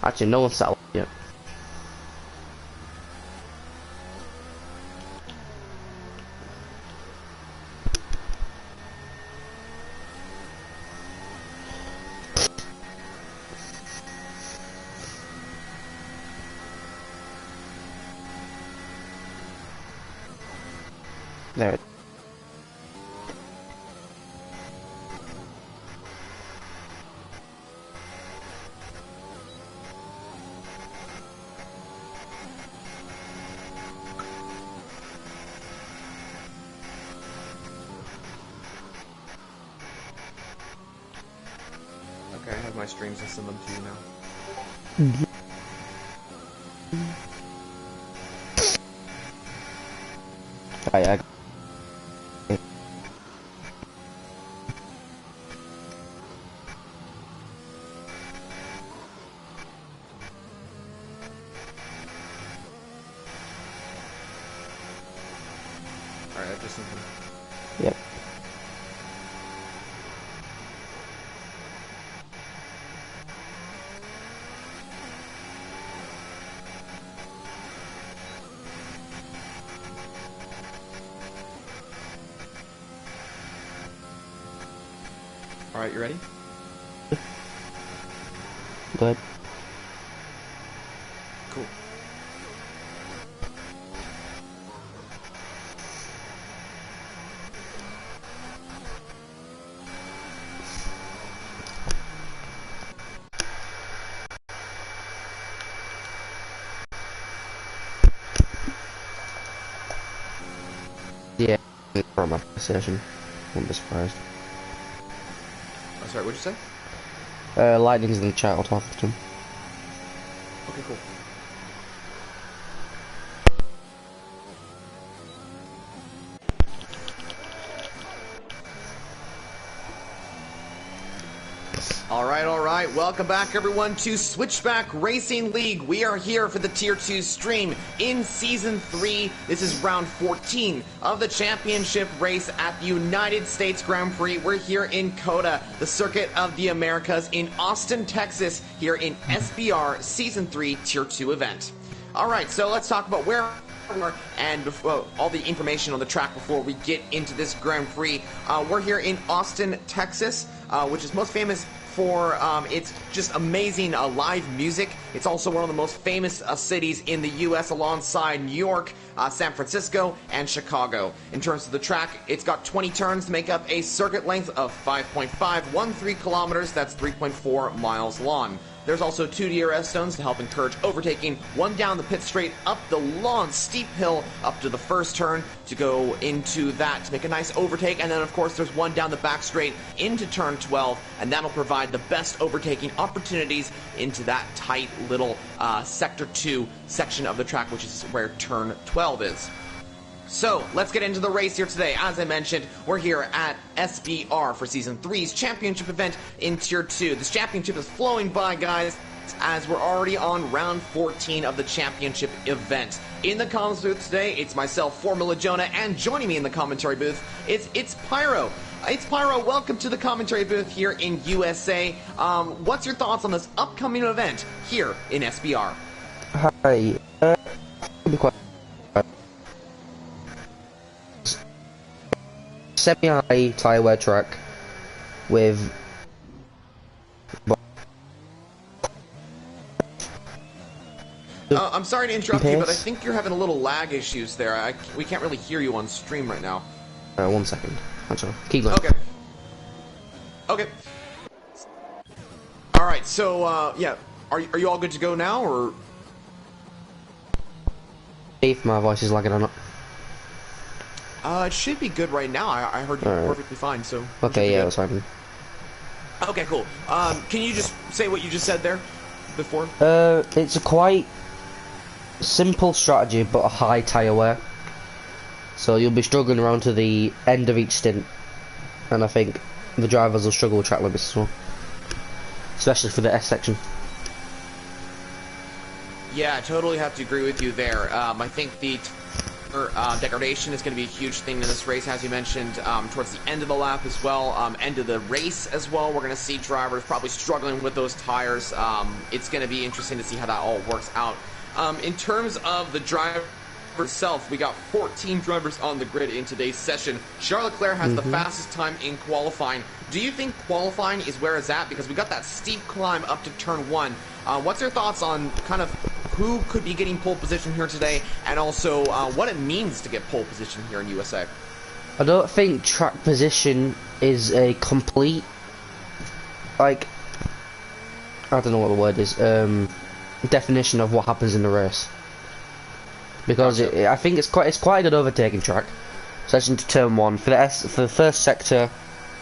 Actually, no one's settled yet. There it is. Okay, I have my streams, I'll send them to you now. Alright, Alright, I've just sent them. Yep. Alright, you ready? Good. Cool. Yeah, from my session. Wouldn't be surprised. Oh, sorry, what'd you say? Lightning's in the chat, I'll talk to him. Okay, cool. Alright, welcome back everyone to Switchback Racing League. We are here for the Tier 2 stream in Season 3. This is round 14 of the championship race at the United States Grand Prix. We're here in COTA, the Circuit of the Americas in Austin, Texas, here in SBR Season 3 Tier 2 event. Alright, so let's talk about where and before, all the information on the track before we get into this Grand Prix. We're here in Austin, Texas, which is most famous for its just amazing live music. It's also one of the most famous cities in the U.S. alongside New York, San Francisco, and Chicago. In terms of the track, it's got 20 turns to make up a circuit length of 5.513 kilometers. That's 3.4 miles long. There's also 2 DRS zones to help encourage overtaking, one down the pit straight, up the long steep hill, up to the first turn to go into that to make a nice overtake, and then of course there's one down the back straight into turn 12, and that'll provide the best overtaking opportunities into that tight little Sector 2 section of the track, which is where turn 12 is. So, let's get into the race here today. As I mentioned, we're here at SBR for Season 3's championship event in Tier 2. This championship is flowing by, guys, as we're already on round 14 of the championship event. In the comms booth today, it's myself, Formula Jonah, and joining me in the commentary booth is It's Pyro. It's Pyro, welcome to the commentary booth here in USA. What's your thoughts on this upcoming event here in SBR? Hi. Semi-high tyre wear track with I'm sorry to interrupt you, but I think you're having a little lag issues there. We can't really hear you on stream right now. 1 second. That's all. Keep going. Okay. Okay. All right. So, yeah, are you all good to go now, or? If my voice is lagging or not. It should be good right now. I heard you perfectly fine. So. Okay, yeah, that's fine. Okay, cool. Can you just say what you just said there before? It's a quite simple strategy, but a high tyre wear. So you'll be struggling around to the end of each stint, and I think the drivers will struggle with track limits as well, especially for the S section. Yeah, I totally have to agree with you there. I think the degradation is going to be a huge thing in this race, as you mentioned, towards the end of the lap as well, end of the race as well. We're going to see drivers probably struggling with those tires. It's going to be interesting to see how that all works out. In terms of the driver itself, we got 14 drivers on the grid in today's session. Charles Leclerc has the fastest time in qualifying. Do you think qualifying is where it's at? Because we got that steep climb up to turn 1. What's your thoughts on kind of who could be getting pole position here today, and also what it means to get pole position here in USA? I don't think track position is a complete, like, I don't know what the word is, definition of what happens in the race. Because I think it's quite a good overtaking track, especially into turn 1. For the first sector,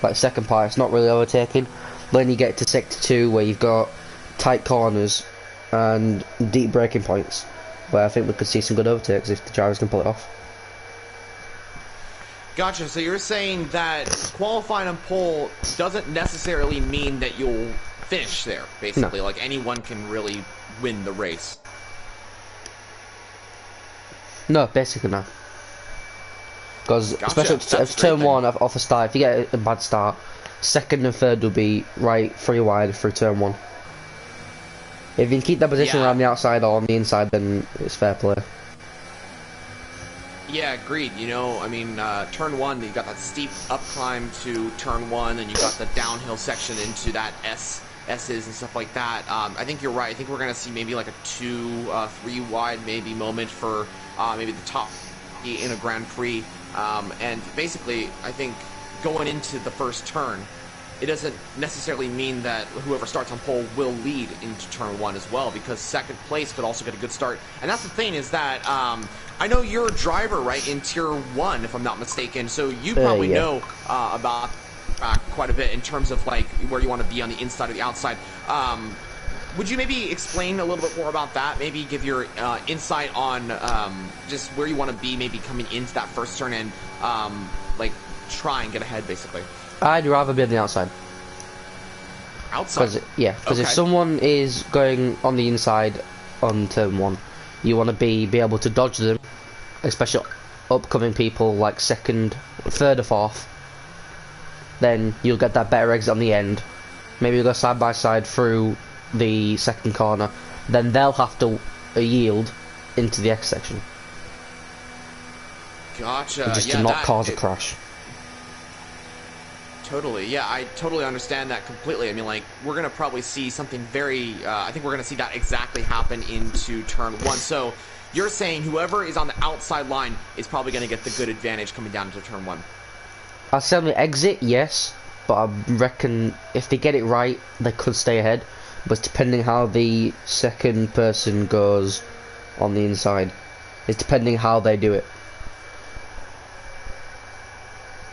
like second part, it's not really overtaking. Then you get to sector 2, where you've got tight corners and deep braking points, where I think we could see some good overtakes if the drivers can pull it off. Gotcha. So you're saying that qualifying on pole doesn't necessarily mean that you'll finish there, basically. No. Like, anyone can really win the race. No, basically not. Because especially if turn 1 off the start, if you get a bad start, second and third will be right 3 wide through turn 1. If you can keep that position around the outside or on the inside, then it's fair play. Yeah, agreed. You know, I mean, turn 1, you got that steep up climb to turn 1, and you got the downhill section into that S's and stuff like that. I think you're right. I think we're going to see maybe like a 2, 3 wide maybe moment for maybe the top in a Grand Prix. And basically, I think going into the first turn, it doesn't necessarily mean that whoever starts on pole will lead into turn 1 as well, because second place could also get a good start. And that's the thing, is that I know you're a driver, right, in tier 1, if I'm not mistaken, so you probably know about quite a bit in terms of like where you want to be on the inside or the outside. Would you maybe explain a little bit more about that? Maybe give your insight on just where you want to be, maybe coming into that first turn, and like try and get ahead, basically. I'd rather be on the outside. Outside? Because if someone is going on the inside on turn 1, you want to be able to dodge them, especially upcoming people like second, third or fourth. Then you'll get that better exit on the end. Maybe you'll go side by side through the second corner. Then they'll have to yield into the X section. Gotcha. Just to not cause a crash. Totally, yeah, I totally understand that completely. I mean, like, we're going to probably see something very, I think we're going to see that exactly happen into turn 1. So, you're saying whoever is on the outside line is probably going to get the good advantage coming down into turn 1. I'll say on the exit, yes, but I reckon if they get it right, they could stay ahead. But depending how the second person goes on the inside, it's depending how they do it.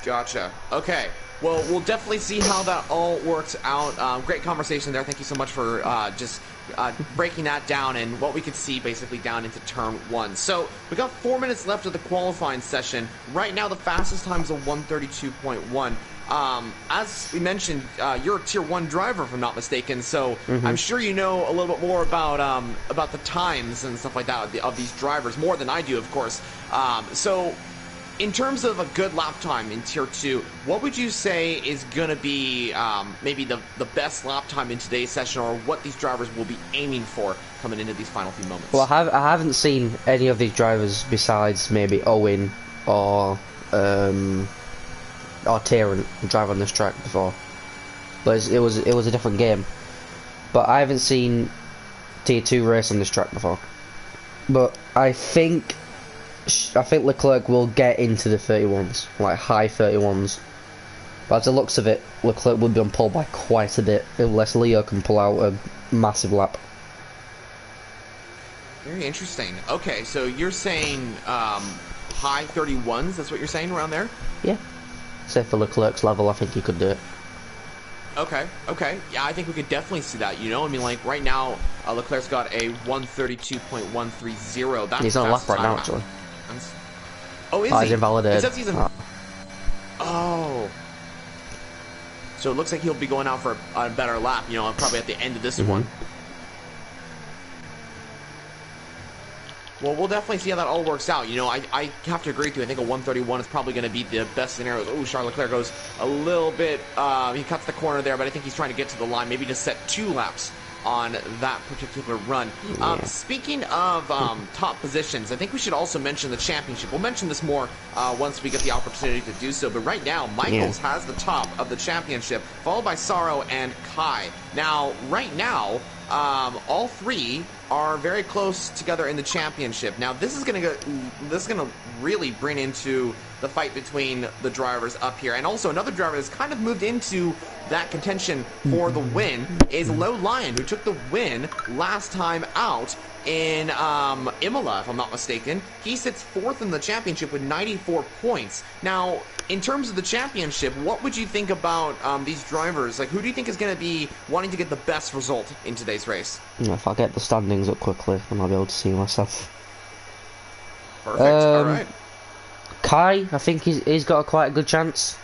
Gotcha. Okay. Well, we'll definitely see how that all works out. Great conversation there. Thank you so much for just breaking that down and what we could see basically down into turn 1. So we got 4 minutes left of the qualifying session. Right now, the fastest time is a 1:32.1. As we mentioned, you're a tier 1 driver, if I'm not mistaken. So I'm sure you know a little bit more about the times and stuff like that of these drivers, more than I do, of course. So, in terms of a good lap time in tier 2, what would you say is going to be maybe the best lap time in today's session, or what these drivers will be aiming for coming into these final few moments? Well, I haven't seen any of these drivers besides maybe Owen or Tyrant drive on this track before, but it was a different game. But I haven't seen tier 2 race on this track before. But I think Leclerc will get into the 31s, like high 31s. But as the looks of it, Leclerc will be on pole by quite a bit, unless Leo can pull out a massive lap. Very interesting. Okay, so you're saying high 31s, that's what you're saying, around there? Yeah. Say for Leclerc's level, I think he could do it. Okay. Yeah, I think we could definitely see that, you know? I mean, like, right now, Leclerc's got a 1:32.130. That's he's on a lap right now, actually. Oh, is he? He's invalidated. It says he's Oh. So it looks like he'll be going out for a better lap, you know, probably at the end of this one. Well, we'll definitely see how that all works out. You know, I have to agree with you. I think a 131 is probably going to be the best scenario. Oh, Charles Leclerc goes a little bit, he cuts the corner there, but I think he's trying to get to the line, maybe just set 2 laps on that particular run. Speaking of top positions, I think we should also mention the championship. We'll mention this more once we get the opportunity to do so, but right now, Michaels has the top of the championship, followed by Saro and Kai. Now, right now, all 3 are very close together in the championship. Now, this is gonna really bring into the fight between the drivers up here, and also another driver that's kind of moved into that contention for the win is Low Lion, who took the win last time out in Imola, if I'm not mistaken. He sits 4th in the championship with 94 points. Now, in terms of the championship, what would you think about these drivers? Like, who do you think is going to be wanting to get the best result in today's race? If I get the standings up quickly, then I'll be able to see myself. Perfect. All right. Kai, I think he's got quite a good chance.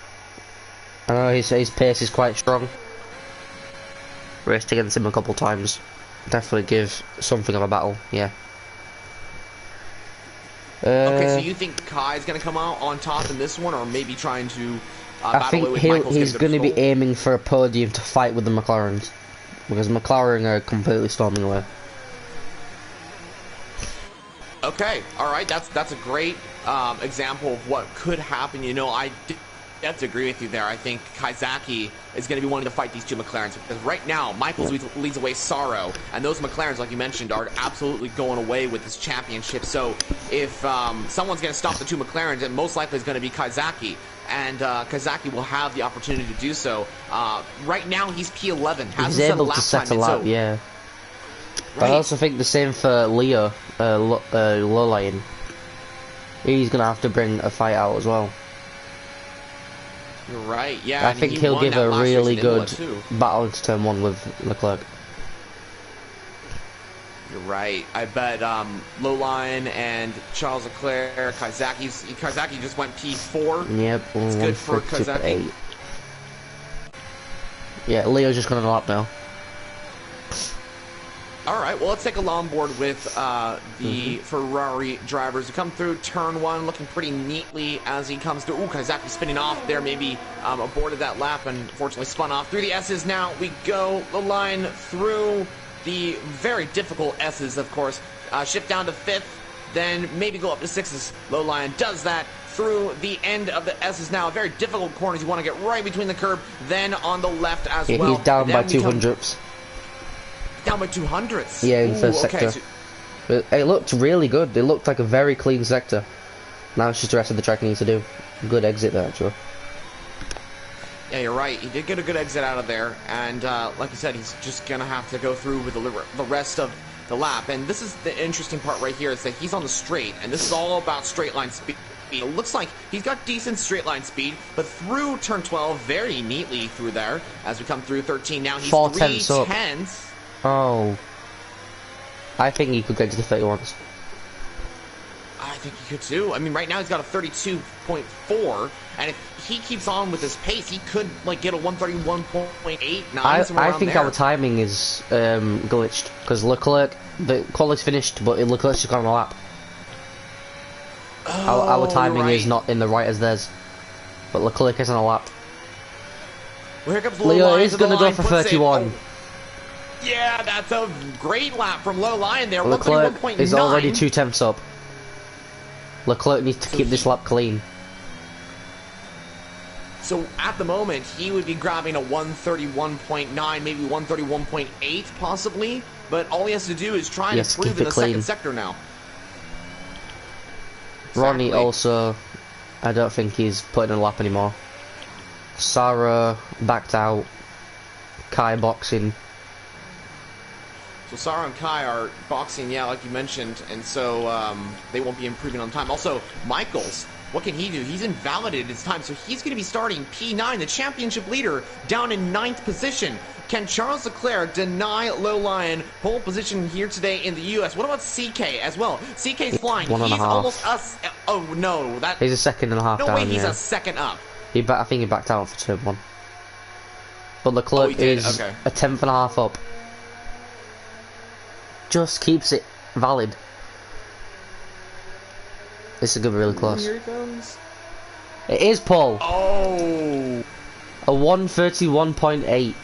I know his pace is quite strong. Raced against him a couple times. Definitely give something of a battle, yeah. Okay, so you think Kai's going to come out on top in this one, or maybe trying to I think he's going to be aiming for a podium to fight with the McLarens, because McLaren are completely storming away. Okay, all right, that's a great example of what could happen. You know, I have to agree with you there. I think Kaizaki is going to be wanting to fight these 2 McLarens, because right now Michaels leads away Saro, and those McLarens, like you mentioned, are absolutely going away with this championship. So if someone's going to stop the 2 McLarens, it most likely is going to be Kaizaki, and Kaizaki will have the opportunity to do so. Right now he's P11, he's able to set a lap, yeah. Right. I also think the same for Leo, Low Lion. He's going to have to bring a fight out as well. You're right, yeah. I think he'll give a really good battle into turn 1 with Leclerc. You're right. I bet Low Lion and Charles Leclerc, Kaizaki just went P4. Yep, it's good for Kaizaki. Yeah, Leo's just gonna lap now. All right, well, let's take a longboard with the Ferrari drivers who come through turn 1, looking pretty neatly as he comes through. Ooh, Kaizaki spinning off there, maybe aborted that lap and unfortunately spun off. Through the S's now we go, the line through the very difficult S's, of course. Shift down to 5th, then maybe go up to 6s. Low Lion does that through the end of the S's now. Very difficult corners. You want to get right between the curb, then on the left as well. He's down by 200ths. Down by 200ths. Yeah, in the first sector. So it looked really good. It looked like a very clean sector. Now it's just the rest of the track he needs to do. Good exit there, actually. Yeah, you're right. He did get a good exit out of there, and like you said, he's just gonna have to go through with the rest of the lap. And this is the interesting part right here, is that he's on the straight, and this is all about straight line speed. It looks like he's got decent straight line speed, but through turn 12, very neatly through there. As we come through 13, now he's 3/10. Oh. I think he could get to the 31s. I think he could too. I mean, right now he's got a 32.4, and if he keeps on with this pace, he could like get a 131.89. I think our timing is glitched, because Leclerc, the quality's finished, but Leclerc's just gone on a lap. Our timing is not in the right as theirs, but Leclerc is on a lap. Well, here comes Leo is going to go for 31. Yeah, that's a great lap from Low Lion there. Leclerc is already 2/10 up. Leclerc needs to keep this lap clean. So at the moment, he would be grabbing a 131.9, maybe 131.8 possibly, but all he has to do is try and improve in the second sector now. Ronnie also, I don't think he's putting a lap anymore. Sarah backed out. Kai boxing. So Sarah and Kai are boxing, yeah, like you mentioned, and so they won't be improving on time. Also, Michaels, what can he do? He's invalidated his time, so he's going to be starting P9, the championship leader, down in 9th position. Can Charles Leclerc deny Low Lion pole position here today in the U.S.? What about CK as well? CK's flying. He's almost us. Oh, no. He's a second and a half down, no way he's a second up. I think he backed out for turn 1. But Leclerc is a 10th and a half up. Just keeps it valid. This is going to be really close. Here he comes. It is Paul. Oh. A 1:31.8.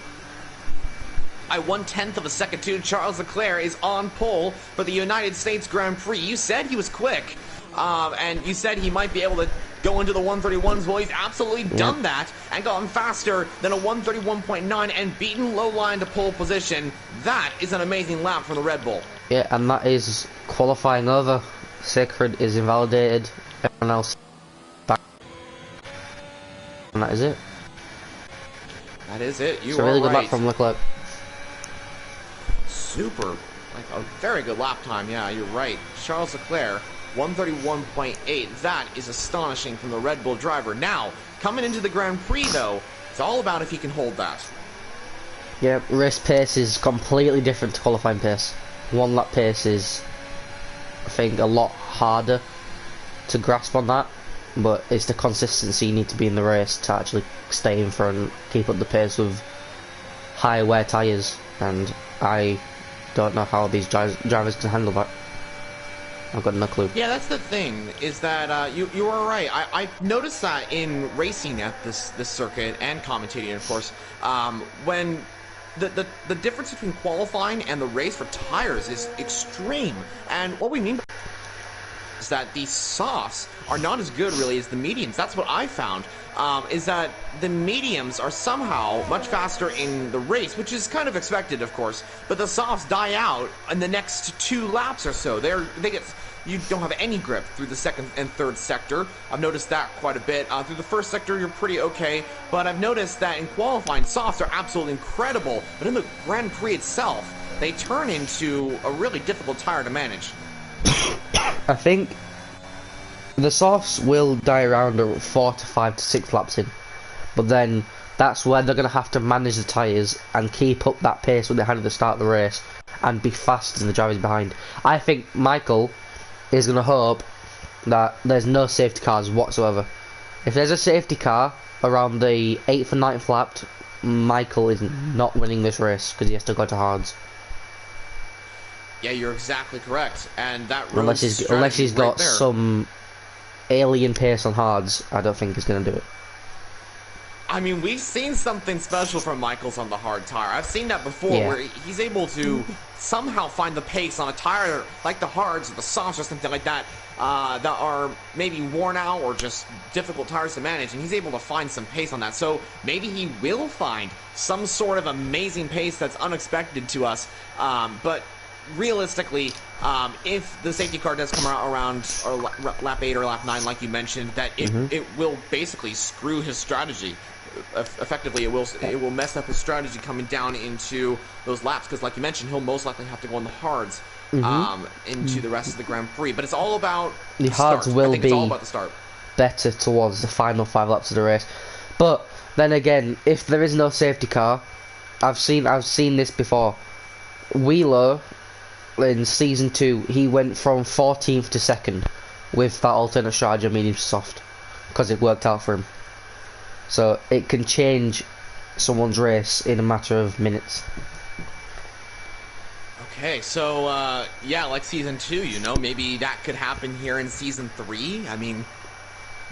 By 1/10 of a second, too. Charles Leclerc is on pole for the United States Grand Prix. You said he was quick, and you said he might be able to go into the 131s. Well, he's absolutely done that and gotten faster than a 131.9 and beaten low line to pole position. That is an amazing lap from the Red Bull. Yeah, and that is qualifying over. Sacred is invalidated. Everyone else back. And that is it. That is it. You it's a are really good right. lap from Leclerc. Super. Like a very good lap time. Yeah, you're right. Charles Leclerc, 131.8. That is astonishing from the Red Bull driver. Now, coming into the Grand Prix, though, it's all about if he can hold that. Yeah, race pace is completely different to qualifying pace. One lap pace is, I think, a lot harder to grasp on that, but it's the consistency you need to be in the race to actually stay in front, keep up the pace with high wear tyres, and I don't know how these drivers can handle that. I've got no clue. Yeah, that's the thing, is that you are right. I noticed that in racing at this circuit and commentating, of course, when the difference between qualifying and the race for tires is extreme. And what we mean by is that the softs are not as good, really, as the mediums. That's what I found, is that the mediums are somehow much faster in the race, which is kind of expected, of course, but the softs die out in the next 2 laps or so. You don't have any grip through the second and third sector. I've noticed that quite a bit. Through the first sector, you're pretty okay, but I've noticed that in qualifying, softs are absolutely incredible, but in the Grand Prix itself, they turn into a really difficult tire to manage. I think the softs will die around 4 to 5 to 6 laps in, but then that's where they're going to have to manage the tyres and keep up that pace when they had at the start of the race and be faster than the drivers behind. I think Michael is going to hope that there's no safety cars whatsoever. If there's a safety car around the 8th and 9th lap, Michael is not winning this race because he has to go to hards. Yeah, you're exactly correct, and that Unless he's got some alien pace on hards, I don't think he's going to do it. I mean, we've seen something special from Michaels on the hard tire. I've seen that before, where he's able to somehow find the pace on a tire like the hards or the softs or something like that, that are maybe worn out or just difficult tires to manage, and he's able to find some pace on that. So maybe he will find some sort of amazing pace that's unexpected to us, but realistically, if the safety car does come around or lap 8 or lap 9, like you mentioned, that it will basically screw his strategy. Effectively, it will mess up his strategy coming down into those laps, because like you mentioned, he'll most likely have to go on the hards into the rest of the Grand Prix. But it's all about the hards will be it's all about the start. Better towards the final 5 laps of the race. But then again, if there is no safety car, I've seen this before. Wheeler in season 2, he went from 14th to 2nd with that alternate strategy of medium to soft because it worked out for him. So it can change someone's race in a matter of minutes. Okay, so yeah, like season 2, you know, maybe that could happen here in season 3. I mean,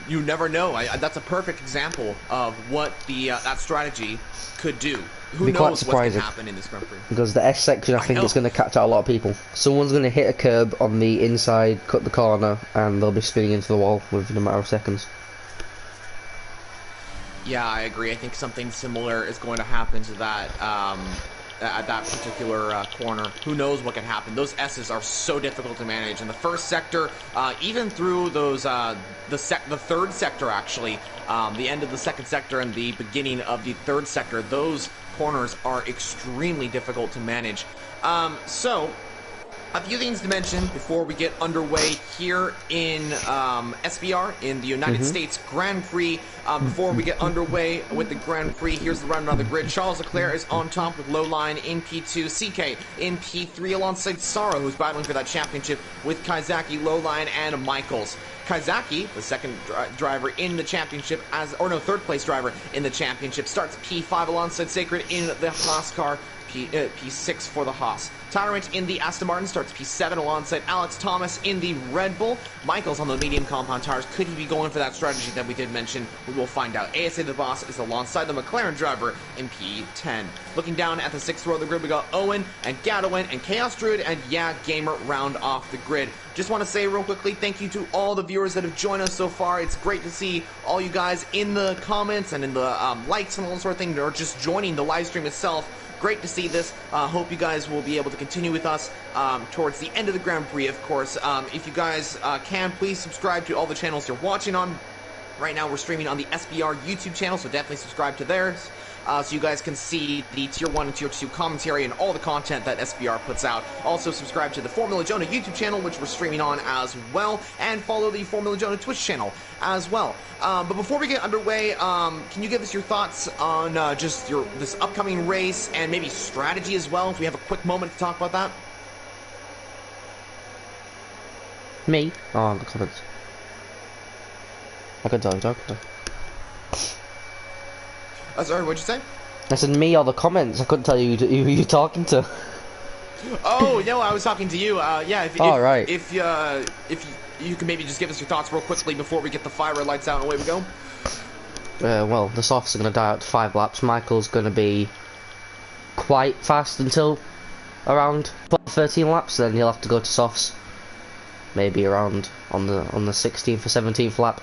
you never know. That's a perfect example of what the that strategy could do. Who knows what's going to happen in this Grand Prix? Because the S section, I think it's going to catch out a lot of people. Someone's going to hit a curb on the inside, cut the corner, and they'll be spinning into the wall within a matter of seconds. Yeah, I agree. I think something similar is going to happen to that at that particular corner. Who knows what can happen? Those S's are so difficult to manage. In the first sector, even through those the third sector, actually, the end of the second sector and the beginning of the third sector, those corners are extremely difficult to manage. So, a few things to mention before we get underway here in SBR, in the United States Grand Prix. Before we get underway with the Grand Prix, here's the rundown of the grid. Charles Leclerc is on top with low line in P2, CK in P3 alongside Sara, who's battling for that championship with Kaizaki, low line, and Michaels. Kaizaki, the second driver in the championship, third place driver in the championship, starts P5 alongside Sacred in the Haas car. P6 for the Haas. Tyrant in the Aston Martin starts P7 alongside Alex Thomas in the Red Bull. Michael's on the medium compound tires. Could he be going for that strategy that we did mention? We will find out. ASA the Boss is alongside the McLaren driver in P10. Looking down at the 6th row of the grid, we got Owen and Gadwin and Chaos Druid and Gamer round off the grid. Just want to say real quickly, thank you to all the viewers that have joined us so far. It's great to see all you guys in the comments and in the likes and all that sort of thing, or just joining the live stream itself. Great to see this. Hope you guys will be able to continue with us towards the end of the Grand Prix, of course. If you guys can, please subscribe to all the channels you're watching on. Right now, we're streaming on the SBR YouTube channel, so definitely subscribe to theirs. So you guys can see the Tier 1 and Tier 2 commentary and all the content that SBR puts out. Also subscribe to the Formula Jonah YouTube channel, which we're streaming on as well, and follow the Formula Jonah Twitch channel as well. But before we get underway, can you give us your thoughts on just this upcoming race and maybe strategy as well, if we have a quick moment to talk about that? Me? Oh, the comments. I can tell you, doctor. Sorry, what'd you say? I said me or the comments. I couldn't tell you who you're talking to. Oh, no, I was talking to you. Yeah, right. If you can maybe just give us your thoughts real quickly before we get the fire red lights out and away we go. Well, the softs are going to die out to 5 laps. Michael's going to be quite fast until around 13 laps. Then he'll have to go to softs. Maybe around on the 16th or 17th lap.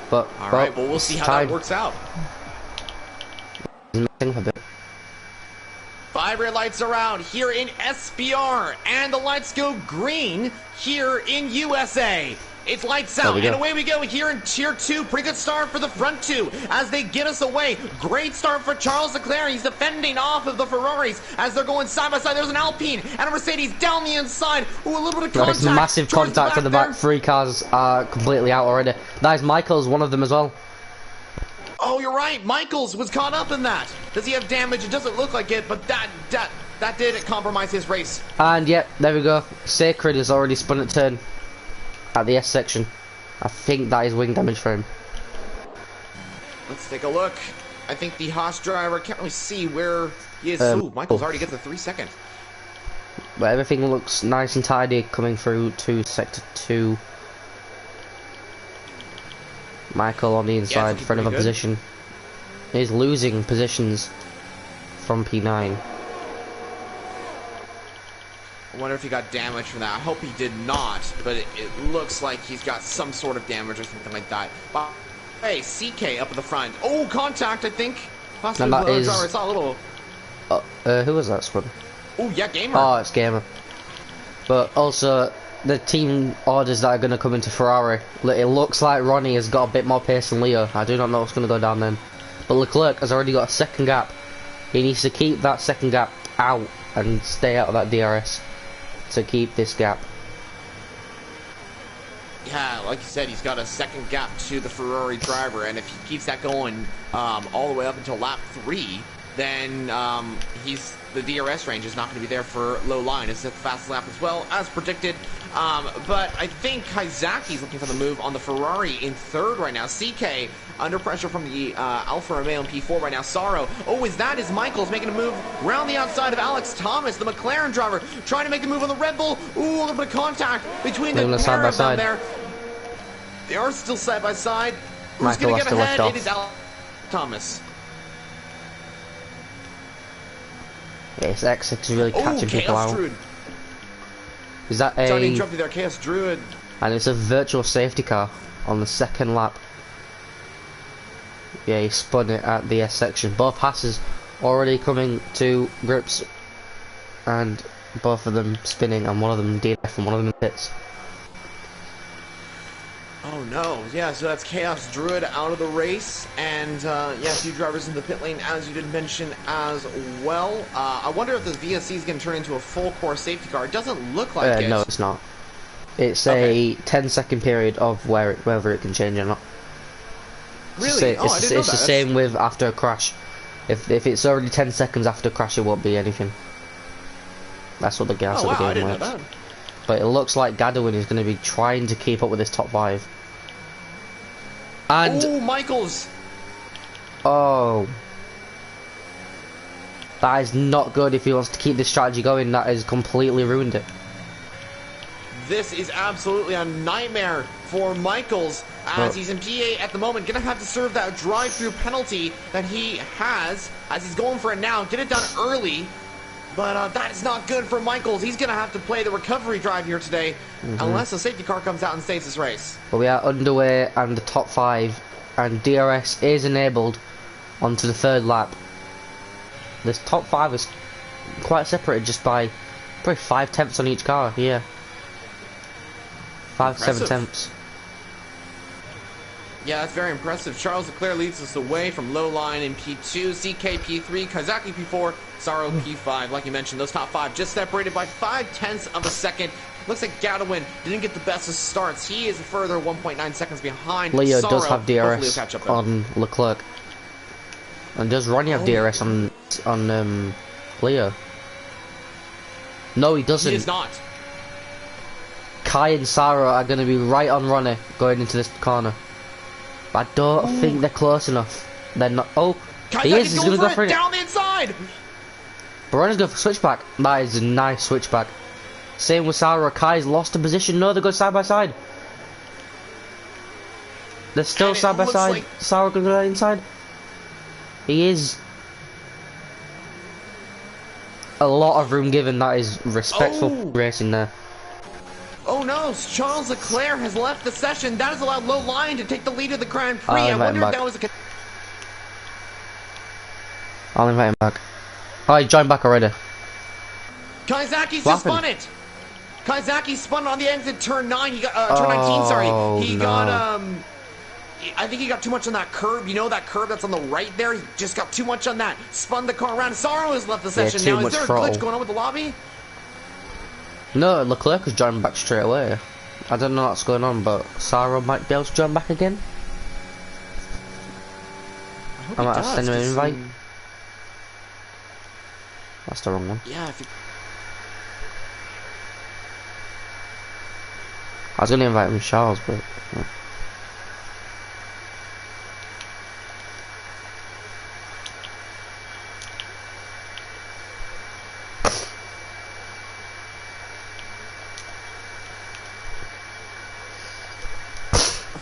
But all right, well, we'll see how that works out. A bit. 5 red lights are out here in SBR, and the lights go green here in USA. It's lights out, and away we go here in Tier 2. Pretty good start for the front two as they get us away. Great start for Charles Leclerc. He's defending off of the Ferraris as they're going side by side. There's an Alpine and a Mercedes down the inside. Ooh, a little bit of contact. There's massive contact in the back. 3 cars are completely out already. That is Michael's, one of them as well. Oh, you're right. Michaels was caught up in that. Does he have damage? It doesn't look like it, but that did compromise his race. And yep, there we go. Sacred has already spun at turn. At the S section. I think that is wing damage for him. Let's take a look. I think the Haas driver can't really see where he is. Ooh, Michael's already got the 3 second. But everything looks nice and tidy coming through to sector 2. Michael on the inside for another position. He's losing positions from P9. I wonder if he got damage from that. I hope he did not, but it looks like he's got some sort of damage or something like that. But, hey, CK up at the front. Oh, contact, I think. Possibly that is... driver. It's not a little... who was that squad? Oh, yeah, Gamer. Oh, it's Gamer. But also, the team orders that are going to come into Ferrari. It looks like Ronnie has got a bit more pace than Leo. I do not know what's going to go down then. But Leclerc has already got a second gap. He needs to keep that second gap out and stay out of that DRS to keep this gap. Yeah, like you said, he's got a second gap to the Ferrari driver, and if he keeps that going all the way up until lap 3, then the DRS range is not going to be there for low line. It's a fast lap as well, as predicted. But I think Kaizaki's looking for the move on the Ferrari in 3rd right now. CK under pressure from the Alfa Romeo in P4 right now. Sorrow. Oh, is Michaels making a move around the outside of Alex Thomas, the McLaren driver, trying to make the move on the Red Bull. Ooh, a little bit of contact between the pair of them there. They are still side by side. Who's going to get ahead? It is Alex Thomas. Yes, X6 is really catching people out. Druid. Is that a... Sorry to interrupt you there, Chaos Druid. And it's a virtual safety car on the 2nd lap. Yeah, he spun it at the S section. Both passes already coming to grips. And both of them spinning, and one of them DNF and one of them in pits. Oh no, yeah, so that's Chaos Druid out of the race, and yeah, a few drivers in the pit lane, as you did mention as well. I wonder if this VSC is going to turn into a full core safety car. It doesn't look like it. No, it's not. It's a 10-second period of whether it can change or not. Really? It's the same with after a crash. If it's already 10 seconds after a crash, it won't be anything. That's what the gas of the game works. But it looks like Gadwin is going to be trying to keep up with this top 5. And oh, Michaels! Oh. That is not good if he wants to keep this strategy going. That has completely ruined it. This is absolutely a nightmare for Michaels, as he's in P8 at the moment. Gonna have to serve that drive-through penalty that he has, as he's going for it now. Get it done early, but that is not good for Michaels. He's gonna have to play the recovery drive here today, unless a safety car comes out and saves this race. But we are underway and the top 5, and DRS is enabled onto the 3rd lap. This top 5 is quite separated just by probably 5 tenths on each car. Yeah. 5 to 7 tenths. Yeah, that's very impressive. Charles Leclerc leads us away from low line in P2, CK P3, Kazaki P4, Saro P5. Like you mentioned, those top 5 just separated by 5 tenths of a second. Looks like Gadwin didn't get the best of starts. He is a further 1.9 seconds behind. Leo Saro. does have DRS on Leclerc. And does Ronnie have DRS on Leo? No, he doesn't. He is not. Kai and Sarah are going to be right on Ronnie going into this corner. But I don't think they're close enough. They're not. Oh, he is. He's going to go for it. Down the inside. But Ronnie's going for switchback. That is a nice switchback. Same with Sarah. Kai's lost a position. No, they're going side by side. They're still side by side. Like... Sarah going to go inside. He is. A lot of room given. That is respectful racing there. Oh no, Charles Leclerc has left the session. That has allowed Low Line to take the lead of the Grand Prix. I wonder if that was a... I'll invite him back. Oh, he joined back already. Kaizaki's just spun it. Kaizaki spun on the exit turn 9. He got turn 19. Sorry, he got I think he got too much on that curb. You know that curb that's on the right there? He just got too much on that. Spun the car around. Saro has left the session now. Is there a glitch going on with the lobby? No, Leclerc was joining back straight away. I don't know what's going on, but Saro might be able to join back again. I might have to send him an invite. That's the wrong one. Yeah, if you... I was going to invite him Charles, but... Yeah.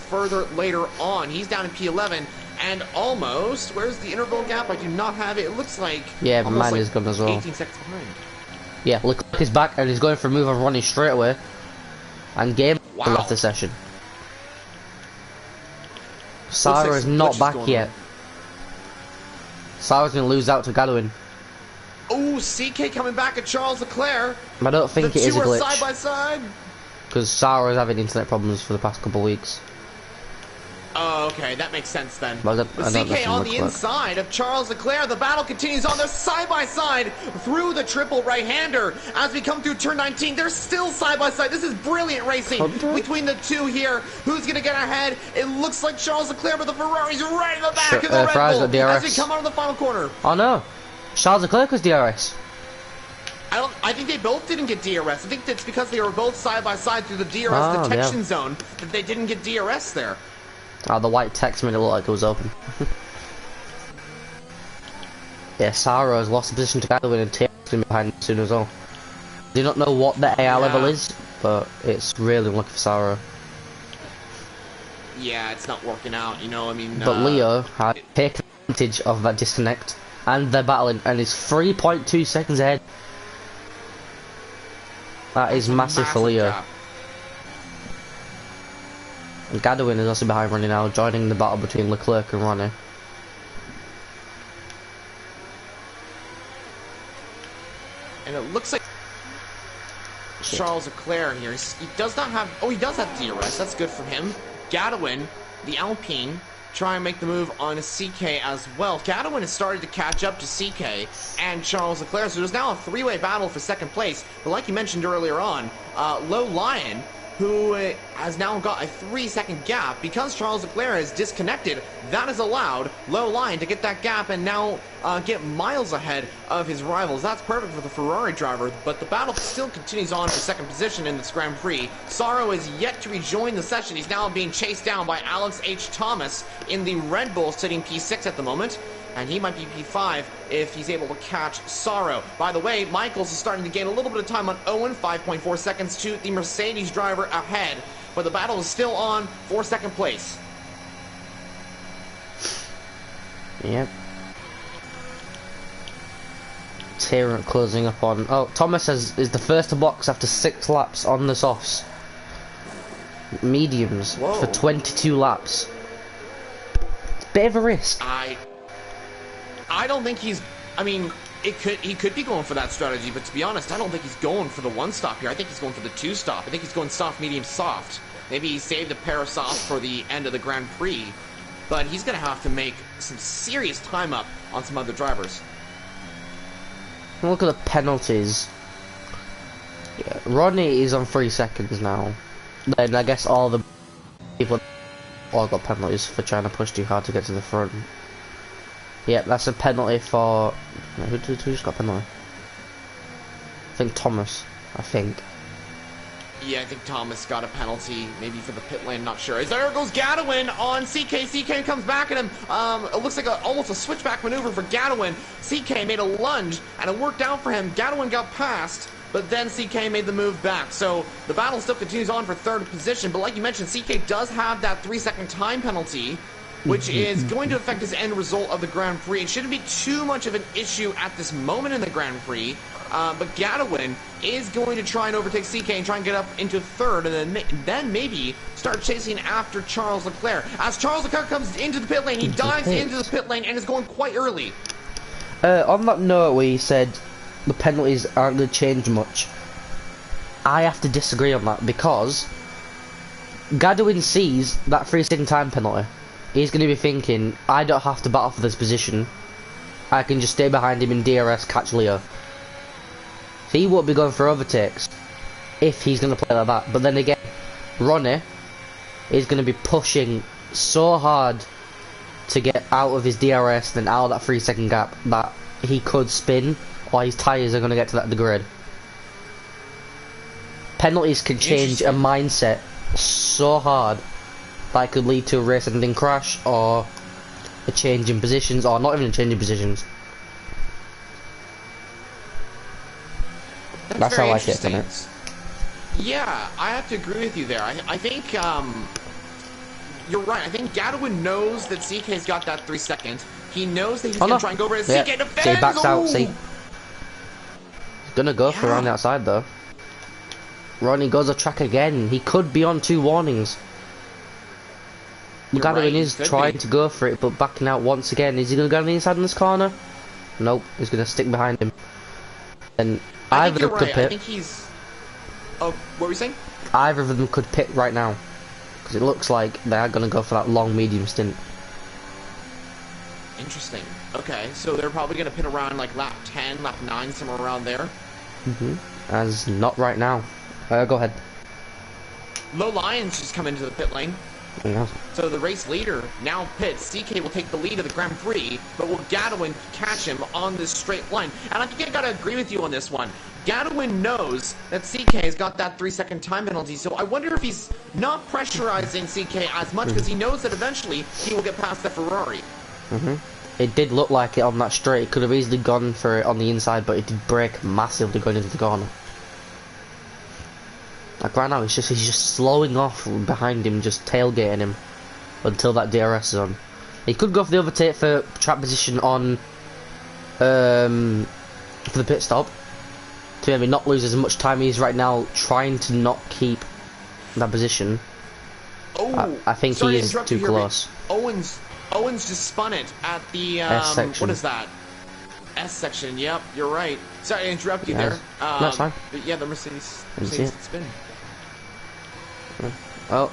Further later on, he's down in P11 and almost, where's the interval gap? I do not have it. It looks like mine is gone as well. 18 seconds behind. Yeah, Leclerc is back and he's going for a move on Ronnie straight away, and game left the session. Sarah is not back yet. Sarah's going to lose out to Gadwin. Oh, CK coming back at Charles Leclerc. I don't think it is a glitch. Side by side. Because Sarah is having internet problems for the past couple of weeks. Oh, okay, that makes sense then. Well, CK on the inside of Charles Leclerc. The battle continues on the side-by-side through the triple right-hander. As we come through turn 19, they're still side-by-side. This is brilliant racing between the two here. Who's going to get ahead? It looks like Charles Leclerc, but the Ferrari's right in the back of the Red Bull as we come out of the final corner. Oh, no. Charles Leclerc was DRS. I think they both didn't get DRS. I think it's because they were both side-by-side through the DRS detection zone that they didn't get DRS there. Oh, the white text made it look like it was open. Yeah, Sarah has lost the position to Gadwin and taken behind soon as well. Do not know what the AR level is, but it's really unlucky for Sarah. Yeah, it's not working out, you know, I mean... But Leo had taken advantage of that disconnect, and they're battling, and is 3.2 seconds ahead. That is massive for Leo. Gap. And Gadwin is also behind Ronnie now, joining the battle between Leclerc and Ronnie. And it looks like Charles Leclerc here, he does not have... Oh, he does have DRS, that's good for him. Gadwin, the Alpine, try and make the move on CK as well. Gadwin has started to catch up to CK and Charles Leclerc, so there's now a three-way battle for second place. But like you mentioned earlier on, Low Lion, who has now got a 3-second gap. Because Charles Leclerc is disconnected, that has allowed Low Lion to get that gap and now get miles ahead of his rivals. That's perfect for the Ferrari driver, but the battle still continues on for second position in this Grand Prix. Saro is yet to rejoin the session. He's now being chased down by Alex H. Thomas in the Red Bull, sitting P6 at the moment. and he might be P5 if he's able to catch Sorrow. By the way, Michaels is starting to gain a little bit of time on Owen, 5.4 seconds to the Mercedes driver ahead, but the battle is still on for second place. Yep. Tyrant closing up on... Oh, Thomas is the first to box after 6 laps on the softs. Mediums. Whoa. For 22 laps. Bit of a risk. I don't think he's... I mean, he could be going for that strategy, but to be honest, I don't think he's going for the 1-stop here. I think he's going for the 2-stop. I think he's going soft, medium, soft. Maybe he saved a pair of softs for the end of the Grand Prix, but he's going to have to make some serious time up on some other drivers. Look at the penalties. Yeah, Ronnie is on 3 seconds now. Then I guess all the people all got penalties for trying to push too hard to get to the front. Yep, that's a penalty for... Who just got a penalty? I think Thomas, I think. Yeah, I think Thomas got a penalty, maybe for the pit lane, not sure. As there goes Gadwin on CK. CK comes back at him. It looks like almost a switchback maneuver for Gadwin. CK made a lunge, and it worked out for him. Gadwin got past, but then CK made the move back. So the battle still continues on for 3rd position, but like you mentioned, CK does have that 3-second time penalty, which is going to affect his end result of the Grand Prix. It shouldn't be too much of an issue at this moment in the Grand Prix, but Gadwin is going to try and overtake CK and try and get up into 3rd, and then maybe start chasing after Charles Leclerc. As Charles Leclerc comes into the pit lane, he dives into the pit lane and is going quite early. On that note where you said the penalties aren't going to change much, I have to disagree on that, because Gadwin sees that 3-second time penalty. He's going to be thinking, I don't have to battle for this position. I can just stay behind him in DRS, catch Leo. So he won't be going for overtakes if he's going to play like that. But then again, Ronnie is going to be pushing so hard to get out of his DRS and out of that 3-second gap that he could spin, or his tyres are going to get to the grid. Penalties can change a mindset so hard that could lead to a race-ending crash, or a change in positions, or not even a change in positions. That's how I take it. Yeah, I have to agree with you there. I think you're right. I think Gadwin knows that CK's got that 3-second. He knows that he's going to try and go over it. CK defends! So he backs out, see? He's going to go for around the outside, though. Ronnie goes off track again. He could be on 2 warnings. Gadwin is trying to go for it, but backing out once again. Is he going to go on the inside in this corner? Nope, he's going to stick behind him. And either of them could pit. I think he's... Oh, what were you saying? Either of them could pit right now, because it looks like they are going to go for that long medium stint. Interesting. Okay, so they're probably going to pit around like lap 10, lap 9, somewhere around there. As not right now. Go ahead. Low Lions just come into the pit lane. Yeah. So the race leader now pits. CK will take the lead of the Grand Prix, but will Gadwin catch him on this straight line? And I think I gotta agree with you on this one. Gadwin knows that CK has got that 3-second time penalty, so I wonder if he's not pressurizing CK as much because he knows that eventually he will get past the Ferrari. It did look like it on that straight. It could have easily gone for it on the inside, but it did break massively going into the corner. Like right now, he's just slowing off behind him, just tailgating him until that DRS is on. He could go for the overtake for track position on for the pit stop to maybe not lose as much time he is right now trying to not keep that position. Oh, I think he is too close. Owens just spun it at the S section. What is that? S section. Yep, you're right. Sorry to interrupt you there. No, that's fine. But yeah, the Mercedes spin. Oh,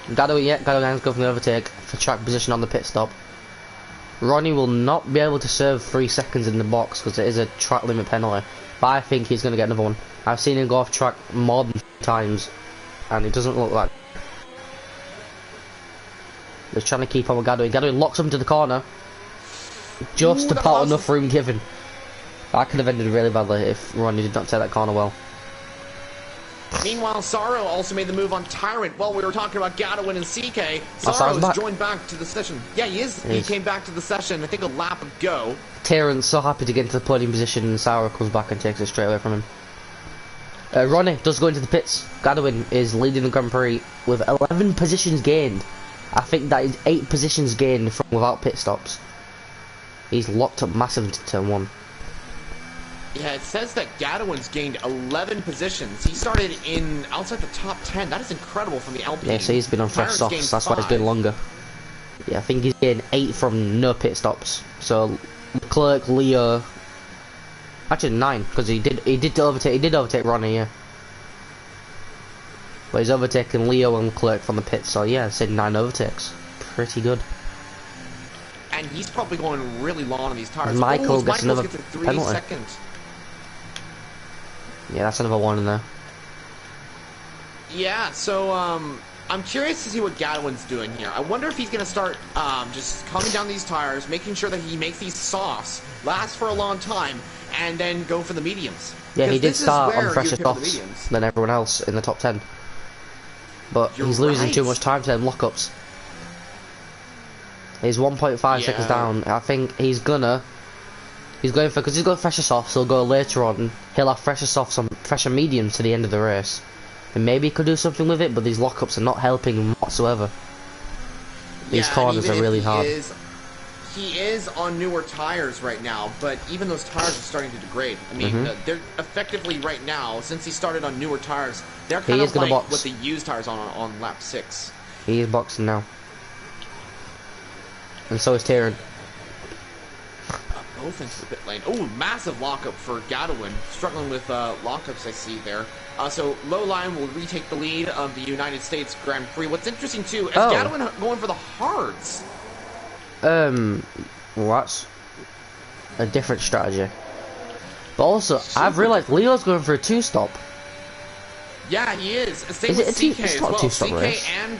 Gadwin has go for the overtake for track position on the pit stop. Ronnie will not be able to serve 3 seconds in the box because it is a track limit penalty. But I think he's going to get another one. I've seen him go off track more than 3 times, and it doesn't look like. He's trying to keep on with Gadwin. Gadwin locks him to the corner. Just about enough room given. That could have ended really badly if Ronnie did not take that corner well. Meanwhile, Saro also made the move on Tyrant. While we were talking about Gadwin and CK, Saro has joined back to the session. Yeah, he is. He came back to the session, I think, a lap ago. Tyrant's so happy to get into the podium position, and Saro comes back and takes it straight away from him. Ronnie does go into the pits. Gadwin is leading the Grand Prix with 11 positions gained. I think that is 8 positions gained from without pit stops. He's locked up massive into turn 1. Yeah, it says that Gadwin's gained 11 positions. He started in outside the top 10. That is incredible from the Alpine. Yeah, so he's been on fresh softs. That's why he's been longer. Yeah, I think he's gained 8 from no pit stops. So Leclerc, Leo, actually 9 because he did overtake Ronnie. Yeah, but he's overtaken Leo and Leclerc from the pit. So yeah, I said 9 overtakes. Pretty good. And he's probably going really long on these tires. Michael gets another a 3 penalty. second. Yeah, that's another one in there. Yeah, so I'm curious to see what Gadwin's doing here. I wonder if he's going to start just calming down these tires, making sure that he makes these softs last for a long time, and then go for the mediums. Yeah, he did start on fresher softs than everyone else in the top 10. But he's losing too much time to them lockups. He's 1.5 seconds down. I think he's going for, because he's got fresher softs, he'll go later on. He'll have fresher softs on fresher mediums to the end of the race. And maybe he could do something with it, but these lockups are not helping him whatsoever. These corners are really hard. He is on newer tires right now, but even those tires are starting to degrade. I mean, they're effectively right now, since he started on newer tires, they're kind of like what the used tires on lap 6. He is boxing now. And so is Tyrant. Both into the pit lane. Oh, massive lockup for Gadwin. Struggling with lockups, I see there. So Low Line will retake the lead of the United States Grand Prix. What's interesting too is Gadwin going for the hards. What's a different strategy? But also, I've realised Leo's going for a 2-stop. Yeah, he is. Same with CK as well. CK race. And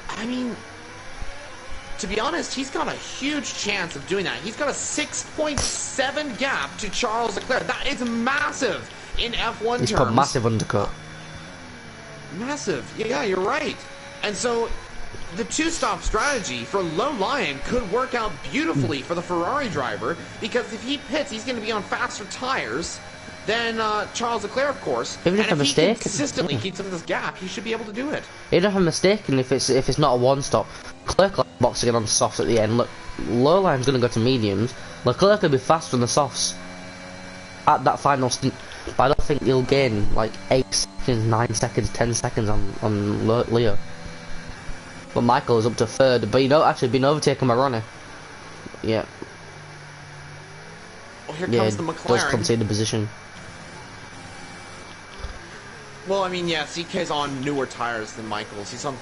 I mean, to be honest, he's got a huge chance of doing that. He's got a 6.7 gap to Charles Leclerc. That is massive in F1 terms. He's put massive undercut. Massive. Yeah, you're right. And so the 2-stop strategy for Low Lion could work out beautifully for the Ferrari driver, because if he pits, he's going to be on faster tires than Charles Leclerc, of course. Even if and if he consistently keeps him in this gap, he should be able to do it. Even if I'm mistaken, if it's not a 1-stop, Leclerc boxing on the softs at the end. Look, Low Line's going to go to mediums. Leclerc will be faster on the softs at that final stint, but I don't think he'll gain like 8 seconds, 9 seconds, 10 seconds on Leo. But Michael is up to 3rd, but actually been overtaken by Ronnie. Yeah. Well, here comes the McLaren. Does concede the position. Well, I mean, yeah, CK's on newer tires than Michael's. He's on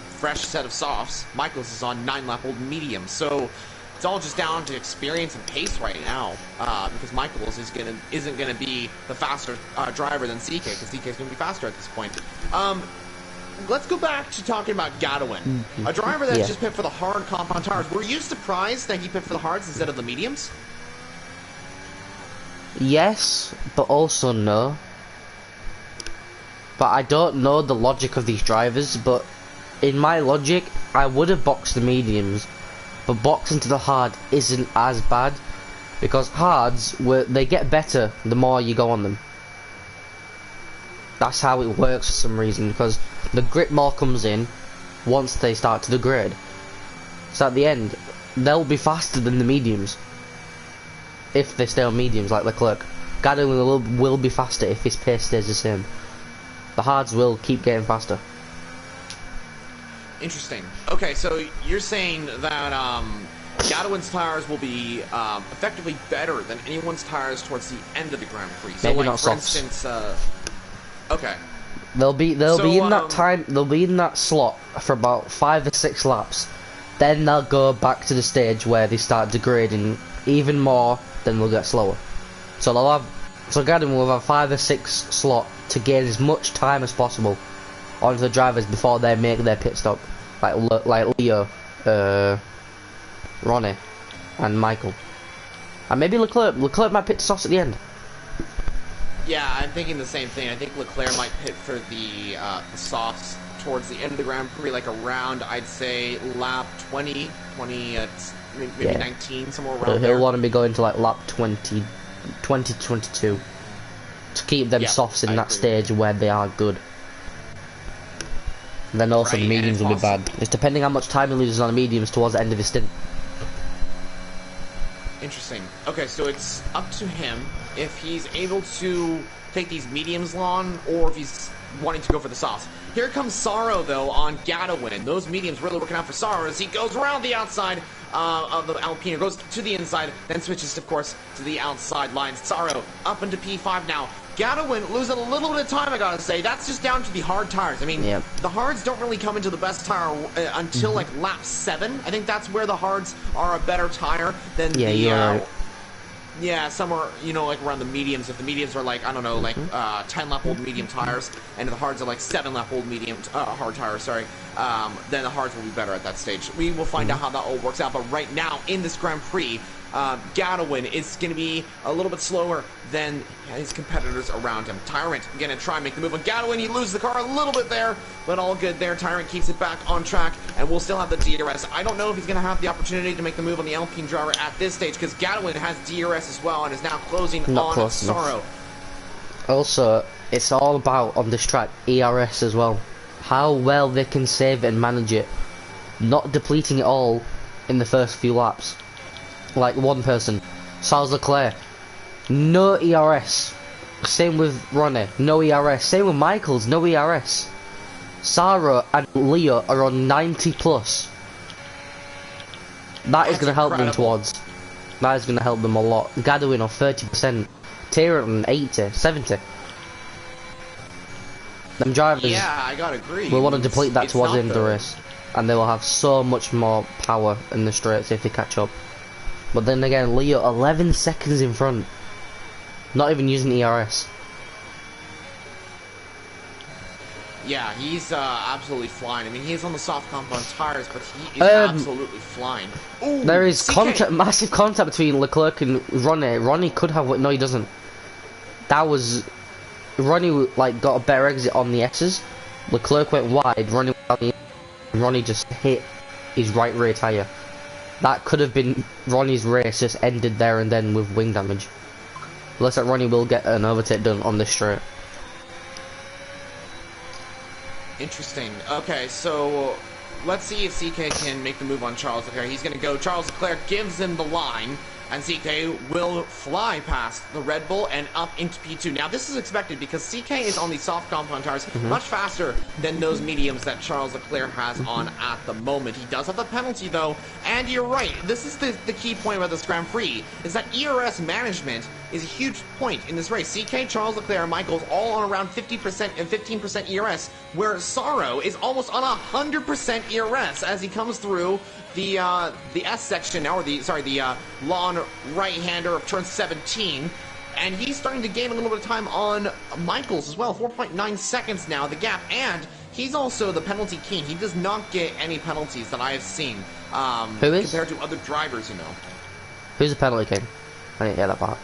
fresh set of softs. Michael's is on 9-lap-old mediums. So it's all just down to experience and pace right now, because Michael's isn't gonna be the faster driver than CK, because CK's gonna be faster at this point. Let's go back to talking about Gadwin, a driver that just picked for the hard compound tires. Were you surprised that he picked for the hards instead of the mediums? Yes, but also no. But I don't know the logic of these drivers, but in my logic, I would have boxed the mediums, but boxing to the hard isn't as bad, because hards, they get better the more you go on them. That's how it works for some reason, because the grip more comes in once they start to degrade. So at the end, they'll be faster than the mediums if they stay on mediums like Leclerc. Gadwin will be faster if his pace stays the same. The hards will keep getting faster. Interesting. Okay, so you're saying that Gadwin's tires will be effectively better than anyone's tires towards the end of the Grand Prix. So, maybe like, not for softs. instance, okay. They'll be in that time. They'll be in that slot for about 5 or 6 laps. Then they'll go back to the stage where they start degrading even more. Then they'll get slower. So Gadwin will have a 5 or 6 slot to gain as much time as possible onto the drivers before they make their pit stop, like Leo, Ronnie, and Michael, and maybe Leclerc. Leclerc might pit to softs at the end. Yeah, I'm thinking the same thing. I think Leclerc might pit for the softs towards the end of the Grand Prix, like around, I'd say, lap 20, maybe Yeah. 19, somewhere around He'll there. want to be going to like lap 20 to 22 to keep them Yeah, softs in I that agree. stage where they are good. Then also Right, the mediums and will it's be bad. It's depending how much time he loses on the mediums towards the end of his stint. Interesting. Okay, so it's up to him if he's able to take these mediums long or if he's wanting to go for the softs. Here comes Saro, though, on Gadowin. Those mediums really working out for Saro as he goes around the outside of the Alpine, goes to the inside, then switches, of course, to the outside line. Saro up into P5 now. Gadowin losing a little bit of time, I gotta say. That's just down to the hard tires. I mean, Yep. the hards don't really come into the best tire until like lap 7. I think that's where the hards are a better tire than Yeah, the you're right. yeah, somewhere, you know, like around the mediums. If the mediums are like, I don't know, like 10 lap old medium tires, and the hards are like 7 lap old medium hard tires, sorry, then the hards will be better at that stage. We will find out how that all works out, but right now in this Grand Prix, Gadowin is going to be a little bit slower than his competitors around him. Tyrant going to try and make the move on Gadowin. He loses the car a little bit there, but all good there. Tyrant keeps it back on track, and we'll still have the DRS. I don't know if he's going to have the opportunity to make the move on the Alpine driver at this stage, because Gadowin has DRS as well and is now closing Not on close enough. Saro. Also, it's all about, on this track, ERS as well. How well they can save it and manage it. Not depleting it all in the first few laps. Like one person, Charles Leclerc, no ERS. Same with Ronnie, no ERS. Same with Michaels, no ERS. Sarah and Leo are on 90 plus. That is That's going to help them incredible. towards. That is going to help them a lot. Gadowin on 30%. Tyrant on 80, 70. Them drivers Yeah, I gotta agree. will want to deplete that It's towards the not end of the though. race. And they will have so much more power in the straights if they catch up. But then again, Leo 11 seconds in front. Not even using ERS. Yeah, he's absolutely flying. I mean, he's on the soft compound tires, but he is absolutely flying. Ooh, There is CK. contact, massive contact between Leclerc and Ronnie. Ronnie could have, no he doesn't. That was, Ronnie like got a better exit on the S's. Leclerc went wide, Ronnie went down the, Ronnie just hit his right rear tyre. That could have been Ronnie's race, just ended there and then with wing damage. Looks like Ronnie will get an overtake done on this straight. Interesting. Okay, so let's see if CK can make the move on Charles Leclerc. He's going to go. Charles Leclerc gives him the line, and CK will fly past the Red Bull and up into P2. Now, this is expected because CK is on the soft compound tires much faster than those mediums that Charles Leclerc has on at the moment. He does have the penalty, though, and you're right. This is the key point about this Grand Prix, is that ERS management is a huge point in this race. CK, Charles Leclerc, and Michaels all on around 50% and 15% ERS, where Saro is almost on 100% ERS as he comes through the S section, or the lawn right-hander of turn 17, and he's starting to gain a little bit of time on Michaels as well. 4.9 seconds now, the gap, and he's also the penalty king. He does not get any penalties that I have seen Who is? compared to other drivers, you know. Who's the penalty king? I didn't hear that part.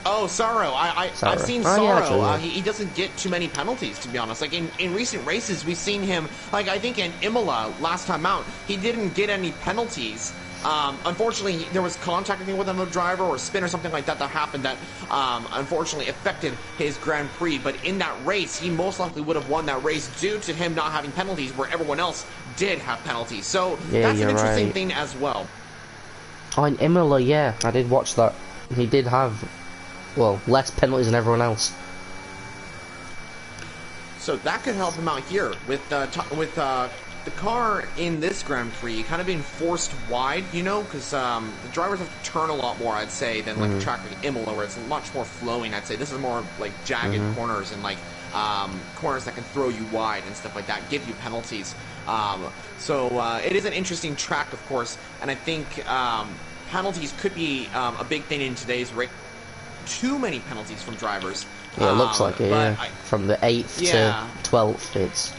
Oh, Saro. I've Saro. seen Oh, yeah, Saro. actually, yeah. He doesn't get too many penalties, to be honest. Like, in recent races, we've seen him, like, I think in Imola, last time out, he didn't get any penalties. Unfortunately, there was contact, I think, with another driver or a spin or something like that that happened that, unfortunately, affected his Grand Prix. But in that race, he most likely would have won that race due to him not having penalties, where everyone else did have penalties. So, Yeah, that's an you're interesting right. thing as well. Oh, in Imola, yeah, I did watch that. He did have, well, less penalties than everyone else. So that could help him out here with the car in this Grand Prix kind of being forced wide, you know, because the drivers have to turn a lot more, I'd say, than like a track like Imola, where it's much more flowing. I'd say this is more like jagged corners and like corners that can throw you wide and stuff like that, give you penalties. So it is an interesting track, of course, and I think penalties could be a big thing in today's race. Too many penalties from drivers. Yeah, it looks like it, but yeah. From the 8th Yeah. to 12th, it's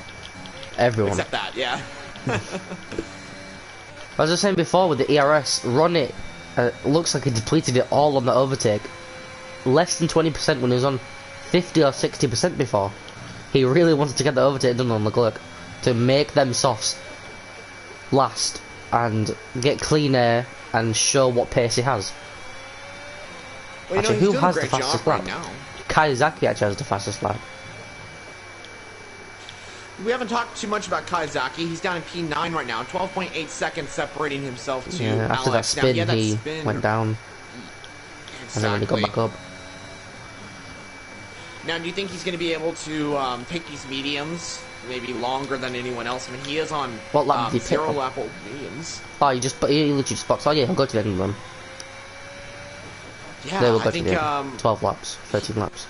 everyone. Except that, yeah. I was just saying before with the ERS, Ronnie looks like he depleted it all on the overtake. Less than 20% when he was on 50 or 60% before. He really wanted to get the overtake done on Leclerc to make them softs last and get clean air and show what pace he has. Well, actually, who has the fastest lap? Right, Kawasaki actually has the fastest lap. We haven't talked too much about Kawasaki. He's down in P9 right now, 12.8 seconds separating himself to after Alex. that spin, now, he went down. Exactly. And then when he got back up. Now, do you think he's going to be able to take these mediums maybe longer than anyone else? I mean, he is on what lap did he zero lap old mediums. Oh, he literally just boxed. Oh yeah, he'll go to the end of them. Yeah, they will go I think to the end. 12 laps, 13 laps.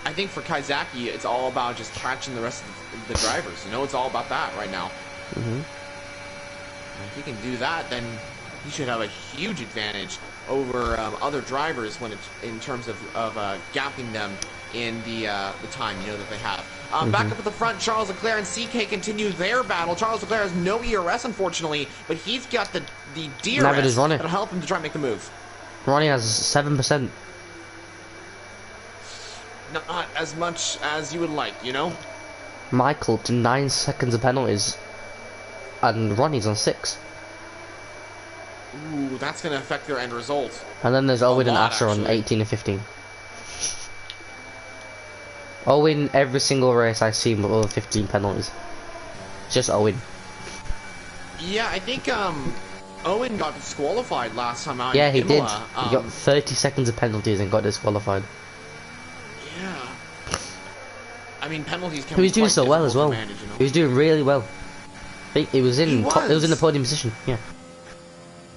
I think for Kawasaki, it's all about just catching the rest of the drivers. You know, it's all about that right now. If he can do that, then he should have a huge advantage over other drivers when it's in terms of gapping them in the time that they have. Back up at the front, Charles Leclerc and CK continue their battle. Charles Leclerc has no ERS, unfortunately, but he's got the DRS that'll help him to try and make the move. Ronnie has 7%. Not as much as you would like, Michael to 9 seconds of penalties, and Ronnie's on 6. Ooh, that's going to affect their end result. And then there's Owen and Asher on 18 and 15. Owen, every single race I've seen with over 15 penalties. Just Owen. Yeah, I think Owen got disqualified last time out. Yeah, he did. Imola. He got 30 seconds of penalties and got disqualified. Yeah. I mean, penalties can He was be doing quite so well as well. manage, He was doing really well. He was in the podium position. Yeah.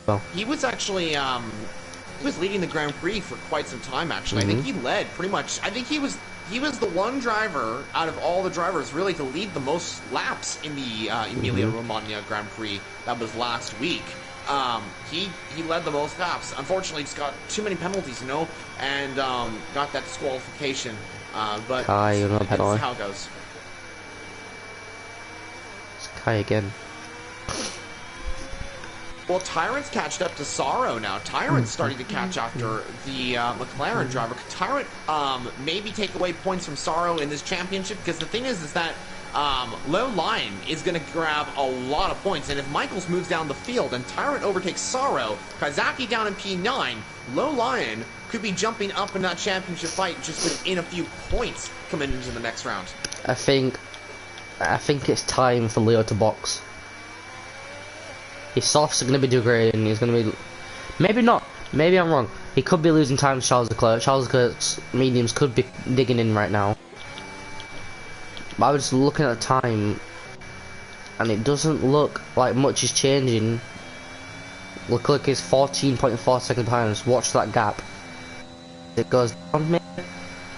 Well, he was actually he was leading the Grand Prix for quite some time. Actually, I think he led pretty much. I think he was the one driver out of all the drivers really to lead the most laps in the Emilia-Romagna Grand Prix that was last week. He led the most laps. Unfortunately, he's got too many penalties, and got that disqualification. But that's how it goes. It's Kai again. Well, Tyrant's catched up to Sorrow now. Tyrant's starting to catch after the McLaren driver. Could Tyrant maybe take away points from Sorrow in this championship? Because the thing is that Low Lion is going to grab a lot of points. And if Michaels moves down the field and Tyrant overtakes Sorrow, Kawasaki down in P9, Low Lion could be jumping up in that championship fight just within a few points coming into the next round. I think it's time for Leo to box. His softs are going to be degrading. He's going to be... Maybe not. Maybe I'm wrong. He could be losing time to Charles Leclerc. Charles Leclerc's mediums could be digging in right now. But I was looking at the time, and it doesn't look like much is changing. Leclerc is 14.4 seconds behind us. Watch that gap. It goes down, maybe?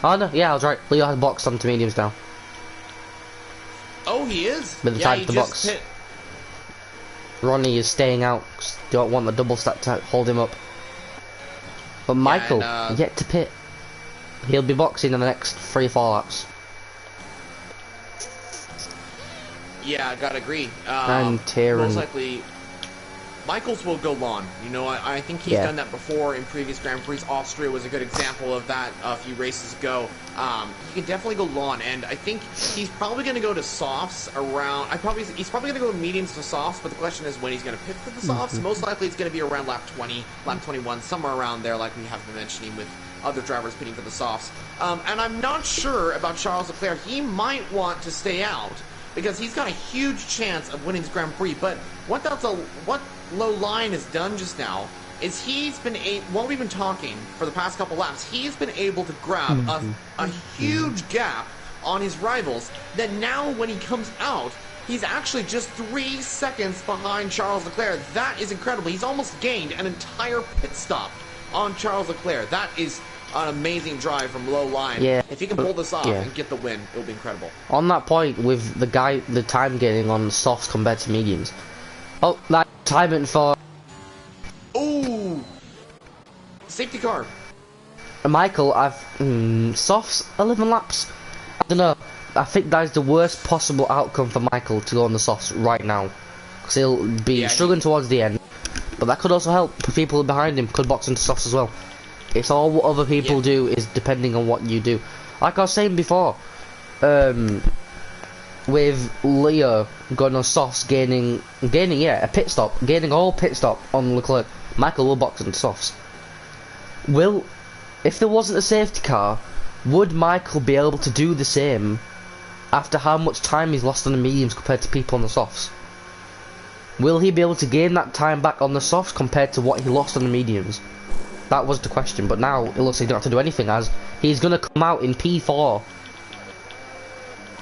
Oh no, yeah, I was right. Leo has boxed onto mediums now. Oh, he is? With the time to box. Ronnie is staying out. Don't want the double stack to hold him up. But Michael, yet to pit. He'll be boxing in the next 3-4 laps. Yeah, I gotta agree. And Tyrion. Most likely, Michaels will go lawn. I think he's done that before in previous Grand Prix. Austria was a good example of that a few races ago. He can definitely go lawn, and I think he's probably going to go to softs around. He's probably going to go mediums to softs, but the question is when he's going to pick for the softs. Most likely, it's going to be around lap 20, lap 21, somewhere around there, like we have been mentioning with other drivers pitting for the softs. And I'm not sure about Charles Leclerc. He might want to stay out because he's got a huge chance of winning this Grand Prix. But what Low Line has done just now is he's been while we've been talking for the past couple laps, he's been able to grab a huge gap on his rivals that now when he comes out, he's actually just 3 seconds behind Charles Leclerc. That is incredible. He's almost gained an entire pit stop on Charles Leclerc. That is an amazing drive from Low Line. Yeah. If he can pull this off and get the win, it'll be incredible. On that point, with the time gaining on softs compared to mediums. Oh, that timing for... Ooh! Safety car. Michael, softs 11 laps. I don't know. I think that is the worst possible outcome for Michael to go on the softs right now. Because he'll be struggling towards the end. But that could also help. People behind him could box into softs as well. It's all what other people do is depending on what you do. Like I was saying before, with Leo going on softs, gaining a pit stop, gaining all pit stop on Leclerc. Michael will box on softs. If there wasn't a safety car, would Michael be able to do the same after how much time he's lost on the mediums compared to people on the softs? Will he be able to gain that time back on the softs compared to what he lost on the mediums? That was the question, but now it looks like he don't have to do anything, as he's going to come out in P4.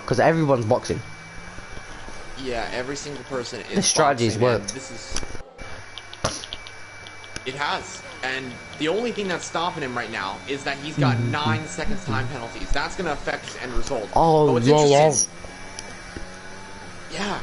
Because everyone's boxing. Yeah, every single person is This strategy's worked. It has. And the only thing that's stopping him right now is that he's got 9 seconds time penalties. That's going to affect his end result. Oh, yeah. Yeah.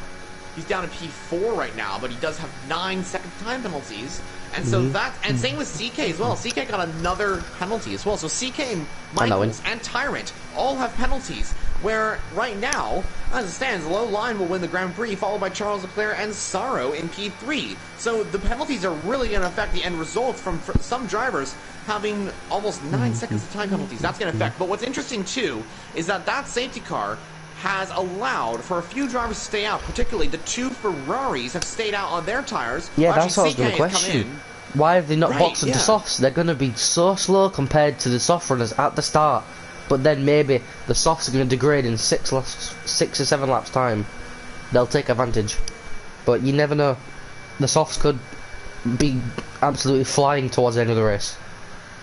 He's down to P4 right now, but he does have 9 second time penalties. And so and same with CK as well. CK got another penalty as well. So CK, Michaels, and Tyrant all have penalties. Where right now, as it stands, Low Line will win the Grand Prix, followed by Charles Leclerc and Saro in P3. So the penalties are really going to affect the end results from some drivers having almost 9 seconds of time penalties. That's going to affect. But what's interesting too is that safety car has allowed for a few drivers to stay out, particularly the 2 Ferraris have stayed out on their tires. Yeah, that's what I was going to question. Why have they not boxed into softs? They're going to be so slow compared to the soft runners at the start. But then maybe the softs are going to degrade in 6 or 7 laps time. They'll take advantage. But you never know. The softs could be absolutely flying towards the end of the race.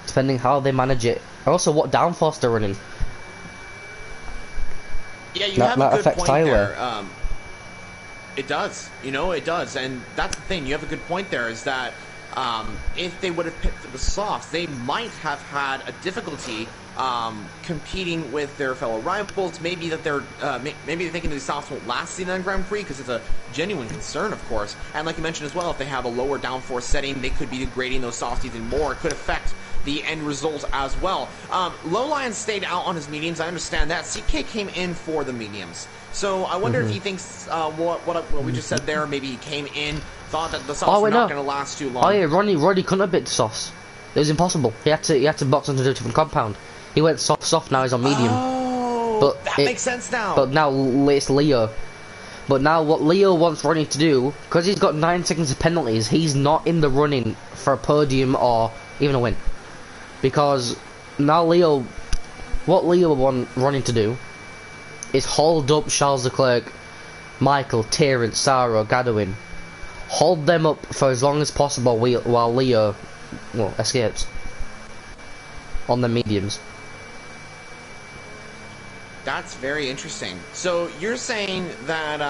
Depending how they manage it. And also what downforce they're running. Yeah, you have a good point there. It does. It does. And that's the thing. You have a good point there is that if they would have picked the softs, they might have had a difficulty competing with their fellow rivals. Maybe that maybe they're thinking these softs won't last the Grand Prix because it's a genuine concern, of course. And like you mentioned as well, if they have a lower downforce setting, they could be degrading those softs even more. It could affect the end result as well. Low Lion stayed out on his mediums. I understand that. CK came in for the mediums. So I wonder if he thinks what we just said there. Maybe he came in, thought that the softs were not going to last too long. Oh yeah, Roddy couldn't have bit the softs. It was impossible. He had to box onto a different compound. He went soft. Now he's on medium. Oh, but that makes sense now. But now it's Leo. But now what Leo wants Ronnie to do, because he's got 9 seconds of penalties, he's not in the running for a podium or even a win. Because now what Leo wants Ronnie to do is hold up Charles Leclerc, Michael, Terrence, Saro, Gadwin. Hold them up for as long as possible while Leo escapes on the mediums. That's very interesting. So you're saying that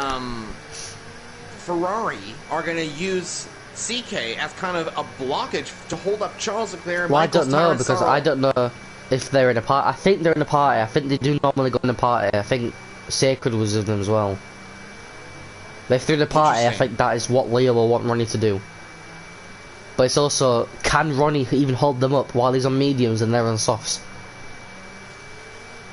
Ferrari are going to use CK as kind of a blockage to hold up Charles Leclerc and Michael's I don't know, because I don't know if they're in a party. I think they're in a party. I think they do normally go in a party. I think Sacred was with them as well. But if they're in a party, I think that is what Leo will want Ronnie to do. But it's also, can Ronnie even hold them up while he's on mediums and they're on softs?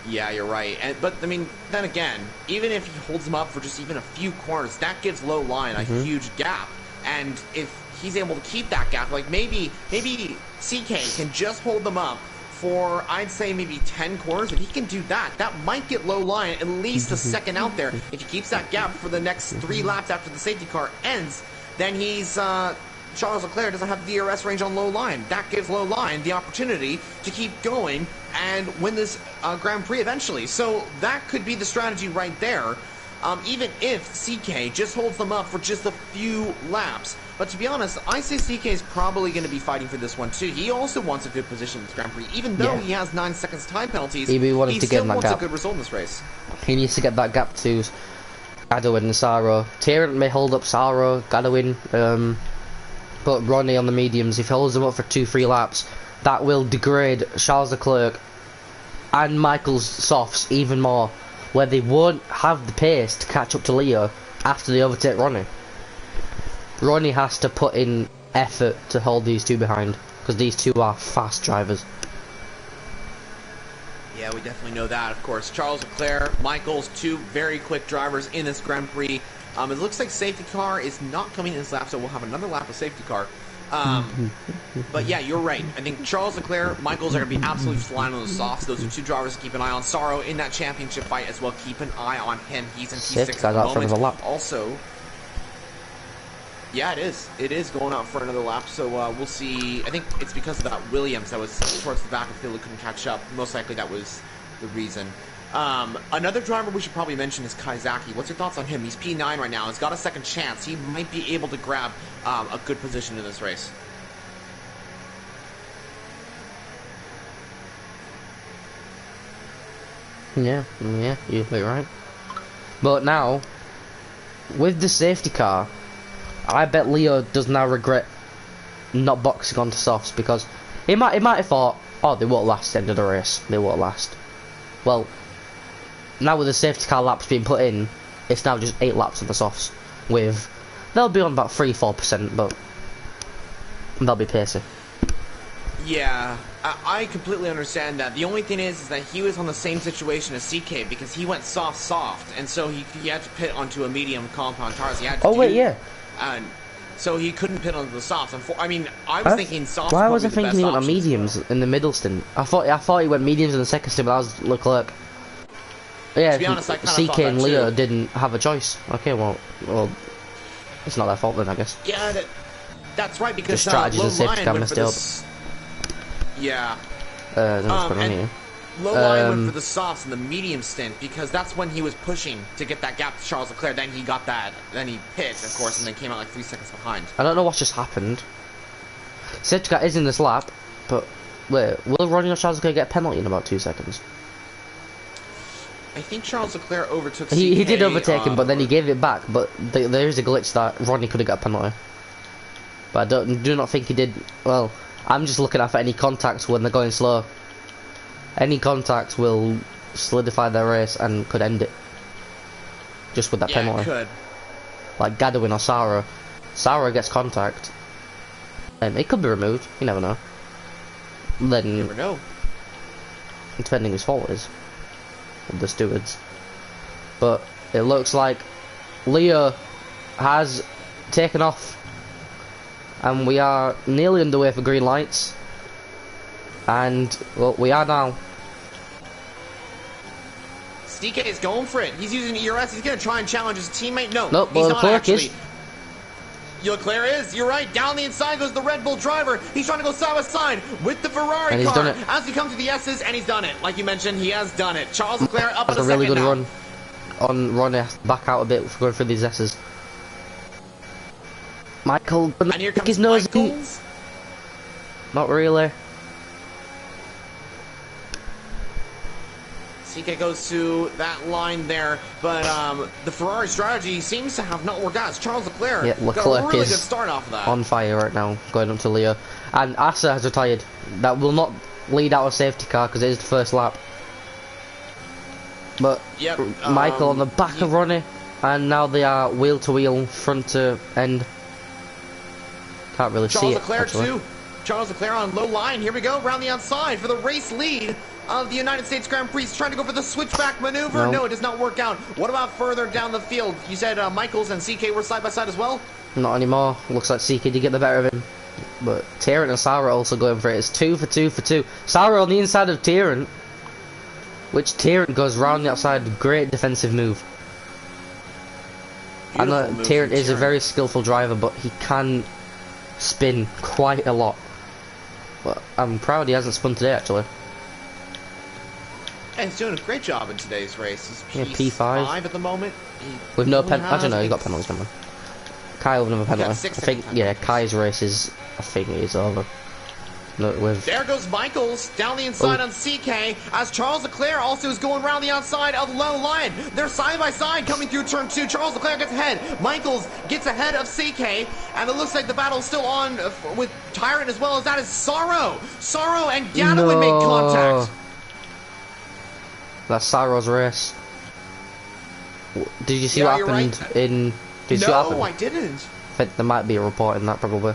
Yeah, you're right. But I mean, then again, even if he holds them up for just even a few corners, that gives Low Line a huge gap. And if he's able to keep that gap, like maybe CK can just hold them up for, I'd say, maybe 10 corners. If he can do that, that might get Low Line at least a second out there. If he keeps that gap for the next 3 laps after the safety car ends, then he's Charles Leclerc doesn't have the DRS range on Low Line. That gives Low Line the opportunity to keep going and win this Grand Prix eventually. So that could be the strategy right there, even if CK just holds them up for just a few laps. But to be honest, I say CK is probably going to be fighting for this one too. He also wants a good position in this Grand Prix. Even though he has 9 seconds time penalties, he still wants a good result in this race. He needs to get that gap to Gadwin and Saro. Tyrant may hold up Saro, Gadwin, but Ronnie on the mediums, if he holds them up for 2-3 laps, that will degrade Charles Leclerc and Michael's softs even more, where they won't have the pace to catch up to Leo after they overtake Ronnie. Ronnie has to put in effort to hold these two behind, because these two are fast drivers. Yeah, we definitely know that, of course. Charles Leclerc, Michael's 2 very quick drivers in this Grand Prix. It looks like safety car is not coming in this lap, so we'll have another lap of safety car. But yeah, you're right. I think Charles Leclerc, Michaels are going to be absolutely flying on the softs. Those are two drivers to keep an eye on. Saro in that championship fight as well. Keep an eye on him. He's in P6 at the moment. Also, yeah, it is. It is going out for another lap. So we'll see. I think it's because of that Williams that was towards the back of the field who couldn't catch up. Most likely that was the reason. Another driver we should probably mention is Kaizaki. What's your thoughts on him? He's P9 right now. He's got a second chance. He might be able to grab a good position in this race. Yeah, you're right. But now, with the safety car, I bet Leo does now regret not boxing onto softs, because he might have thought, oh, they won't last the end of the race. They won't last. Well, now with the safety car laps being put in, it's now just 8 laps on the softs. They'll be on about 3-4%, but they'll be pacey. Yeah, I completely understand that. The only thing is that he was on the same situation as CK, because he went soft, and so he had to pit onto a medium compound tires. He had to and so he couldn't pit onto the softs. I mean, I was thinking softs. Why was I thinking he went on mediums in the middle stint? I thought he went mediums in the second stint, but that was Leclerc. Yeah, to be honest, I CK and Leo didn't have a choice. Okay, well, it's not their fault then, I guess. Yeah, that's right, because the strategies and safety car messed up. Yeah. Low Line went for the softs in the medium stint, because that's when he was pushing to get that gap to Charles Leclerc. Then he got that. Then he pit, of course, and then came out like 3 seconds behind. I don't know what just happened. Safety car is in this lap, but wait, will Ronnie or Charles Leclerc get a penalty in about 2 seconds? I think Charles Leclerc overtook CK. He did overtake him, but then he gave it back. But there is a glitch that Ronnie could have got a penalty. But I do not think he did. Well, I'm just looking out for any contacts when they're going slow. Any contact will solidify their race and could end it. Just with that penalty. It could. Like Gadwin or Saro. Saro gets contact. It could be removed. You never know. Then, you never know. Depending whose fault it is. The stewards. But it looks like Leo has taken off. And we are nearly underway for green lights. And, well, we are now. CK is going for it. He's using ERS. He's going to try and challenge his teammate. No, nope, he's not actually. Is. Leclerc is. You're right. Down the inside goes the Red Bull driver. He's trying to go side by side with the Ferrari car as he comes to the S's, and he's done it. Like you mentioned, he has done it. Charles Leclerc up at a really good run. On Ronnie, back out a bit for going through these S's. Michael, and here comes his nose. Not really. CK goes to that line there, but the Ferrari strategy seems to have not worked out. It's Charles Leclerc, got a really good start off of that. On fire right now, going up to Leo. And Asa has retired. That will not lead out a safety car because it is the first lap. But Michael on the back of Ronnie, and now they are wheel to wheel, front to end. Can't really see it. Charles Leclerc too. Charles Leclerc on low line. Here we go, around the outside for the race lead of the United States Grand Prix. He's trying to go for the switchback maneuver. No, it does not work out. What about further down the field? You said Michaels and CK were side by side as well? Not anymore. Looks like CK did get the better of him. But Tyrant and Sarah also going for it. It's 2 for 2 for 2. Sarah on the inside of Tyrant, which Tyrant goes round the outside. Great defensive move. I know Tyrant is a very skillful driver, but he can spin quite a lot. But I'm proud he hasn't spun today, actually. And he's doing a great job in today's race. He's P5 at the moment. With no pen. I don't know. He got penalties, didn't he? Kai with another penalty. I think. Yeah, Kai's race is. I think it is over. There goes Michaels down the inside on CK as Charles Leclerc also is going around the outside of Low Lion. They're side by side coming through turn 2. Charles Leclerc gets ahead. Michaels gets ahead of CK, and it looks like the battle's still on with Tyrant as well as that is Saro. Saro and Gadwin make contact. That's Saro's race. Did you see what happened in? Did you see what happened? No, I didn't. I think there might be a report in that probably.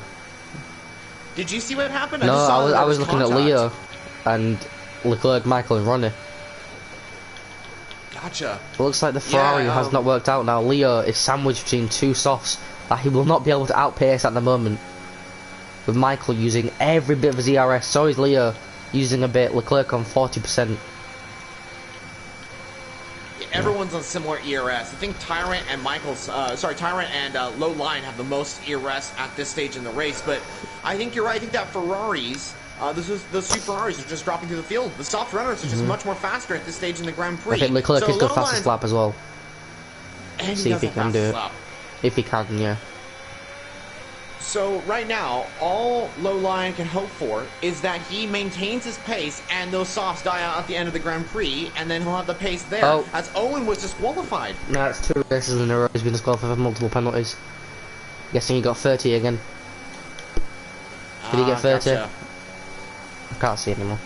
Did you see what happened? No, I was looking at Leo and Leclerc, Michael and Ronnie. Gotcha. It looks like the Ferrari has not worked out now. Leo is sandwiched between two softs that he will not be able to outpace at the moment. with Michael using every bit of his ERS. So is Leo using a bit. Leclerc on 40%. Everyone's on similar ERS. I think Tyrant and Tyrant and Low Line have the most ERS at this stage in the race. But I think you're right. I think that Ferraris, those two Ferraris are just dropping through the field. The soft runners are just much more faster at this stage in the Grand Prix. I think Leclerc is the fastest lap as well. And see if he can do it. Lap. If he can, yeah. So right now, all Low Line can hope for is that he maintains his pace and those softs die out at the end of the Grand Prix, and then he'll have the pace there. Oh. As Owen was disqualified. No, it's 2 races in a row. He's been disqualified for multiple penalties. Guessing he got 30 again. Did he get 30? Gotcha. I can't see anymore.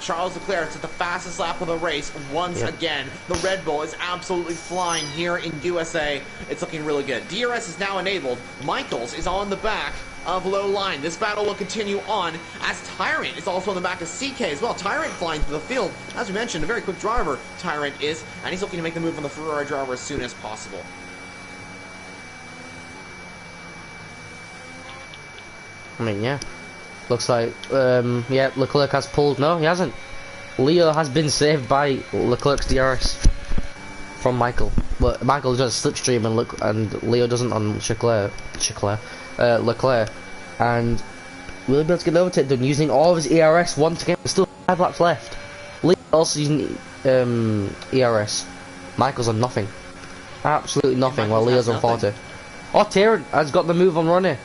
Charles Leclerc at the fastest lap of the race once again. The Red Bull is absolutely flying here in USA. It's looking really good. DRS is now enabled. Michaels is on the back of Low Line. This battle will continue on as Tyrant is also on the back of CK as well. Tyrant flying through the field. As we mentioned, a very quick driver, Tyrant is, and he's looking to make the move on the Ferrari driver as soon as possible. I mean, yeah. Looks like, yeah, Leclerc has pulled. No, he hasn't. Leo has been saved by Leclerc's DRS from Michael. But Michael does slipstream and Leo doesn't on Leclerc. And will he be able to get overtake done using all of his ERS once again? There's still 5 laps left. Leo also using ERS. Michael's on nothing. Absolutely nothing, while Leo's on 40. Oh, Tyrant has got the move on Ronnie.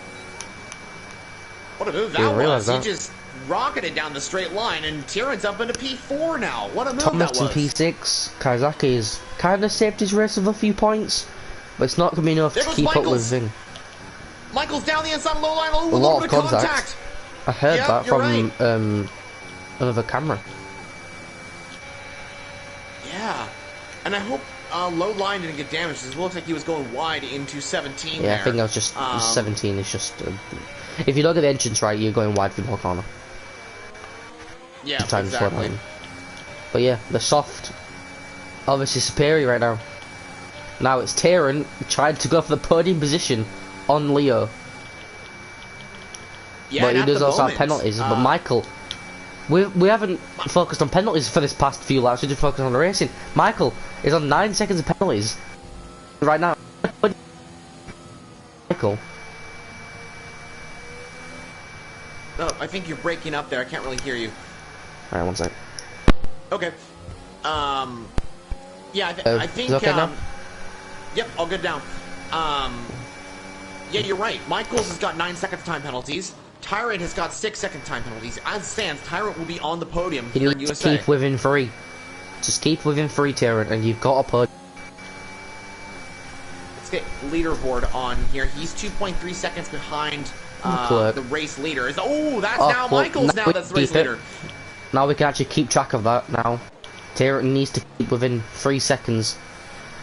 What a move that was. He just rocketed down the straight line, and Tyrant's up into P4 now. What a move Thomas that was. in P6. Kaizaki's kind of saved his race with a few points, but it's not going to be enough to keep up with Zing. Michael's down the inside Low Line. Oh, a lot of contact. I heard that from another camera. Yeah, and I hope Low Line didn't get damaged. It looks like he was going wide into 17 Yeah, I think that was just 17 is just... if you don't get the entrance right, you're going wide for the corner. Yeah, exactly. But yeah, the soft, obviously superior right now. Now it's Tyrant trying to go for the podium position on Leo. Yeah, but he does also have penalties. But Michael, we haven't focused on penalties for this past few laps. We just focused on the racing. Michael is on 9 seconds of penalties right now. Michael. Oh, I think you're breaking up there. I can't really hear you. Alright, one sec. Okay. Yeah, I think. Is it okay now? Yep, all good now. Yeah, you're right. Michaels has got 9 second time penalties. Tyrant has got 6 second time penalties. As it stands, Tyrant will be on the podium here in USA. Keep within 3. Just keep within 3, Tyrant, and you've got a podium. Let's get leaderboard on here. He's 2.3 seconds behind the race leader. Oh, that's now Michaels now that's the race leader. Now we can actually keep track of that now. Tyrant needs to keep within 3 seconds.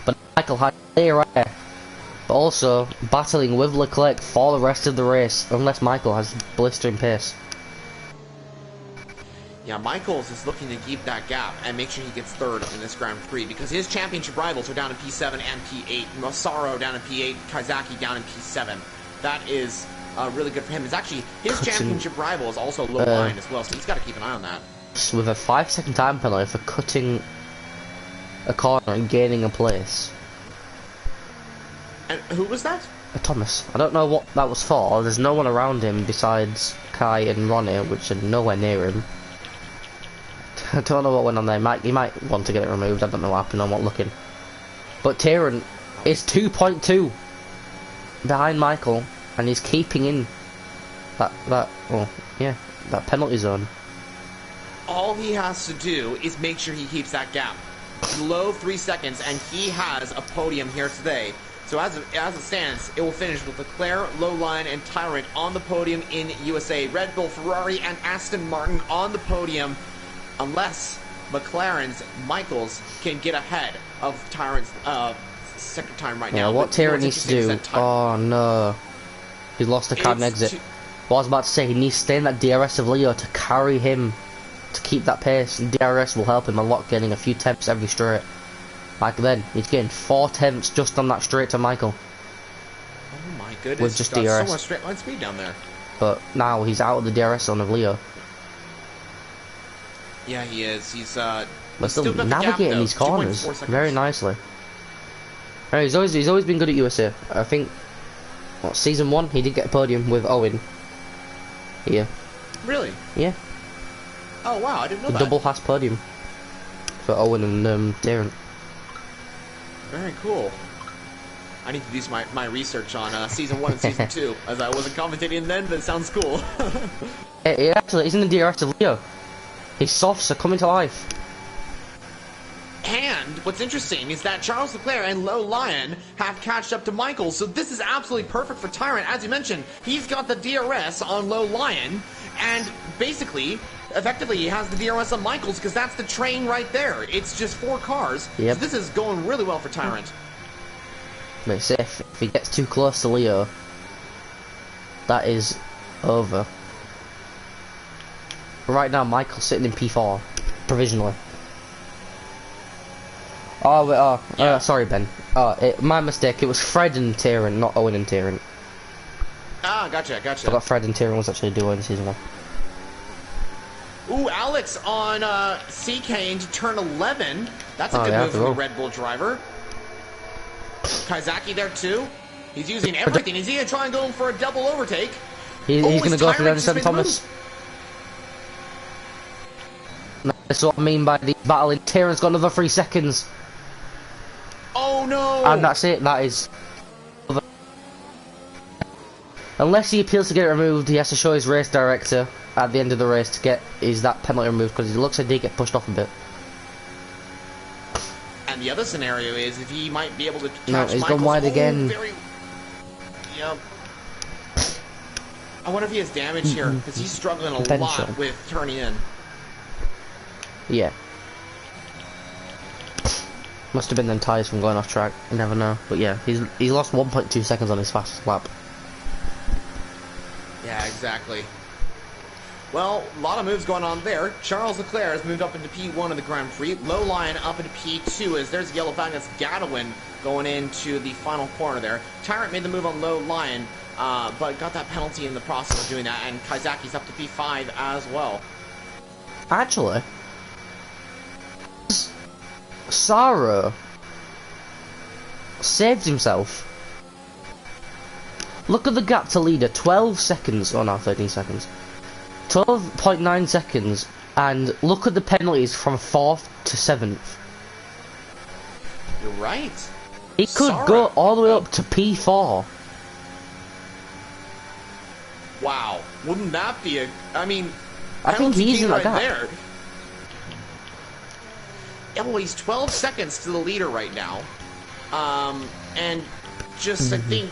But Michael had clear air. But also battling with Leclerc for the rest of the race, unless Michael has blistering pace. Yeah, Michaels is looking to keep that gap and make sure he gets third in this Grand Prix because his championship rivals are down in P7 and P8. Massaro down in P8, Kaizaki down in P7. That is really good for him. It's actually his championship rival is also Low Line as well, so he's got to keep an eye on that. With a 5 second time penalty for cutting a corner and gaining a place. And who was that? Thomas. I don't know what that was for. There's no one around him besides Kai and Ronnie, which are nowhere near him. I don't know what went on there. He might want to get it removed. I don't know what happened. I'm not looking. But Tyrant is 2.2 behind Michael, and he's keeping in that penalty zone. All he has to do is make sure he keeps that gap below 3 seconds, and he has a podium here today. So as it stands, it will finish with Leclerc, Low Line, and Tyrant on the podium in USA. Red Bull, Ferrari, and Aston Martin on the podium, unless McLaren's Michaels can get ahead of Tyrant's second time right now. Yeah, what Tyrant needs to do... Oh no. He's lost the card and exit. What I was about to say, he needs to stay in that DRS of Leo to carry him, to keep that pace, and DRS will help him a lot, getting a few temps every straight. Like then, he's getting 4 temps just on that straight to Michael. Oh my goodness. with just He's got DRS. so much straight line speed down there. But now he's out of the DRS zone of Leo. Yeah, he is. But still got the navigating gap, these though. corners 2.4 seconds. very nicely. He's always been good at USA. I think season 1 he did get a podium with Owen. Here. Really? Yeah. Oh wow, I didn't know The that. double has podium for Owen and Darren. Very cool. I need to do my research on season 1 and season 2, as I wasn't commentating then, but it sounds cool. It actually isn't the DRS of Leo. His softs are coming to life. And what's interesting is that Charles Leclerc and Low Lion have catched up to Michael, so this is absolutely perfect for Tyrant. As you mentioned, he's got the DRS on Low Lion, and basically, effectively, he has the DRS on Michael's because that's the train right there. It's just 4 cars. Yep. So this is going really well for Tyrant. But see, if he gets too close to Leo, that is over. Right now, Michael's sitting in P4, provisionally. Oh, wait, sorry, Ben. My mistake. It was Fred and Tyrant, not Owen and Tyrant. Ah, gotcha. I thought Fred and Tyrant was actually duo in season 1. Ooh, Alex on CK into turn 11. That's a good yeah, move from the Red Bull driver. Kaizaki there too. He's using everything. He's going to try and go for a double overtake. He's going to go for the 97 Thomas. That's what I mean by the battling. Tyrant's got another 3 seconds. Oh no! And that's it. That is. Unless he appeals to get it removed, he has to show his race director at the end of the race to get that penalty removed, because it looks like they get pushed off a bit. And the other scenario is if he might be able to catch No, he's Michael's gone wide again. Yep. I wonder if he has damage here, because he's struggling a Potential. lot with turning in. Yeah. Must have been them tyres from going off track. You never know. But yeah, he's lost 1.2 seconds on his fastest lap. Yeah, exactly. Well, a lot of moves going on there. Charles Leclerc has moved up into P1 of the Grand Prix. Low Lion up into P2 as there's a yellow flag. That's Gadwin going into the final corner there. Tyrant made the move on Low Lion, but got that penalty in the process of doing that. And Kaizaki's up to P5 as well. Actually, Saro saved himself. Look at the gap to leader, 12 seconds, oh no, 13 seconds. 12.9 seconds, and look at the penalties from 4th to 7th. You're right. He could go all the way up to P4. Wow. Wouldn't that be a... I mean... I think he's in that right gap. there. Yeah, well, he's 12 seconds to the leader right now. And just, I think...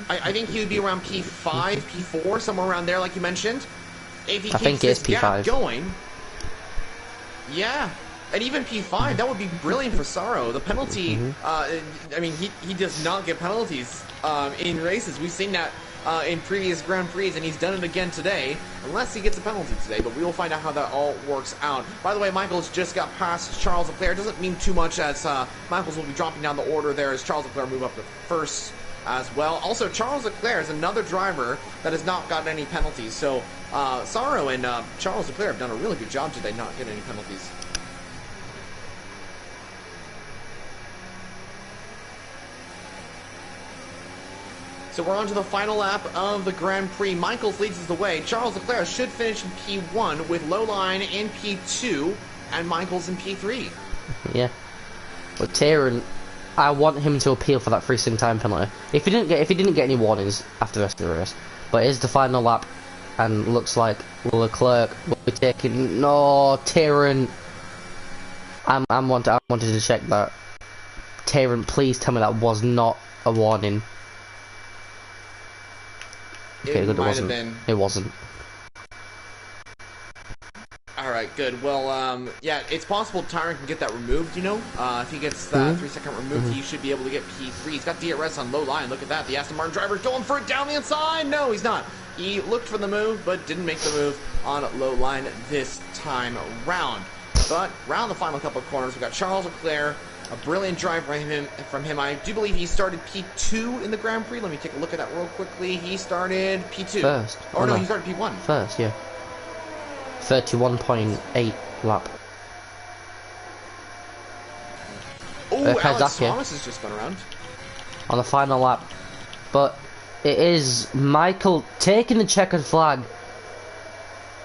I think he would be around P5, P4, somewhere around there, like you mentioned. If he keeps this gap going... Yeah. And even P5, that would be brilliant for Saro. The penalty... I mean, he does not get penalties in races. We've seen that in previous Grand Prix, and he's done it again today, unless he gets a penalty today, but we will find out how that all works out. By the way, Michaels just got past Charles Leclerc. Doesn't mean too much, as Michaels will be dropping down the order there as Charles Leclerc move up to first as well. Also, Charles Leclerc is another driver that has not gotten any penalties, so Saro and Charles Leclerc have done a really good job today not getting any penalties. So we're on to the final lap of the Grand Prix. Michaels leads us the way. Charles Leclerc should finish in P1 with Low Line in P2 and Michaels in P3. Yeah. But Tyrant, I want him to appeal for that freezing time penalty. If he didn't get any warnings after the rest of the race. But it is the final lap, and looks like Leclerc will be taking... No, Tyrant. I wanted to check that. Tyrant, please tell me that was not a warning. Okay, good, it wasn't. It wasn't. Alright, good. Well, yeah, it's possible Tyrant can get that removed, you know? If he gets that 3-second removed, he should be able to get P3. He's got DRS on Low Line. Look at that. The Aston Martin driver going for it down the inside. No, he's not. He looked for the move, but didn't make the move on Low Line this time around. But round the final couple of corners, we've got Charles Leclerc A brilliant drive from him. I do believe he started P2 in the Grand Prix. Let me take a look at that real quickly. He started P2. First. Oh, no, he started P1. First, yeah. 31.8 lap. Oh, Alex Thomas has just gone around. On the final lap. But it is Michael taking the checkered flag.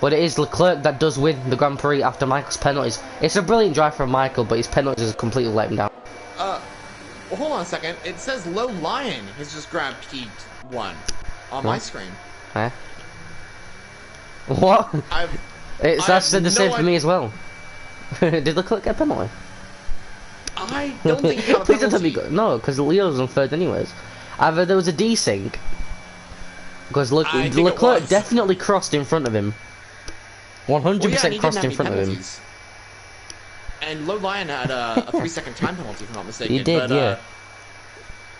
But it is Leclerc that does win the Grand Prix after Michael's penalties. It's a brilliant drive from Michael, but his penalties has completely let him down. Well, hold on a second. It says Low Lion has just grabbed P1 on my screen. Eh? What? That said the same for me as well. Did Leclerc get a penalty? I don't think he got a Please penalty. don't tell me no, because Leo was on third anyways. Either there was a desync, because Leclerc definitely crossed in front of him. 100% crossed in front of him. And Low Lion had a 3-second time penalty, if I'm not mistaken. He did, but, yeah.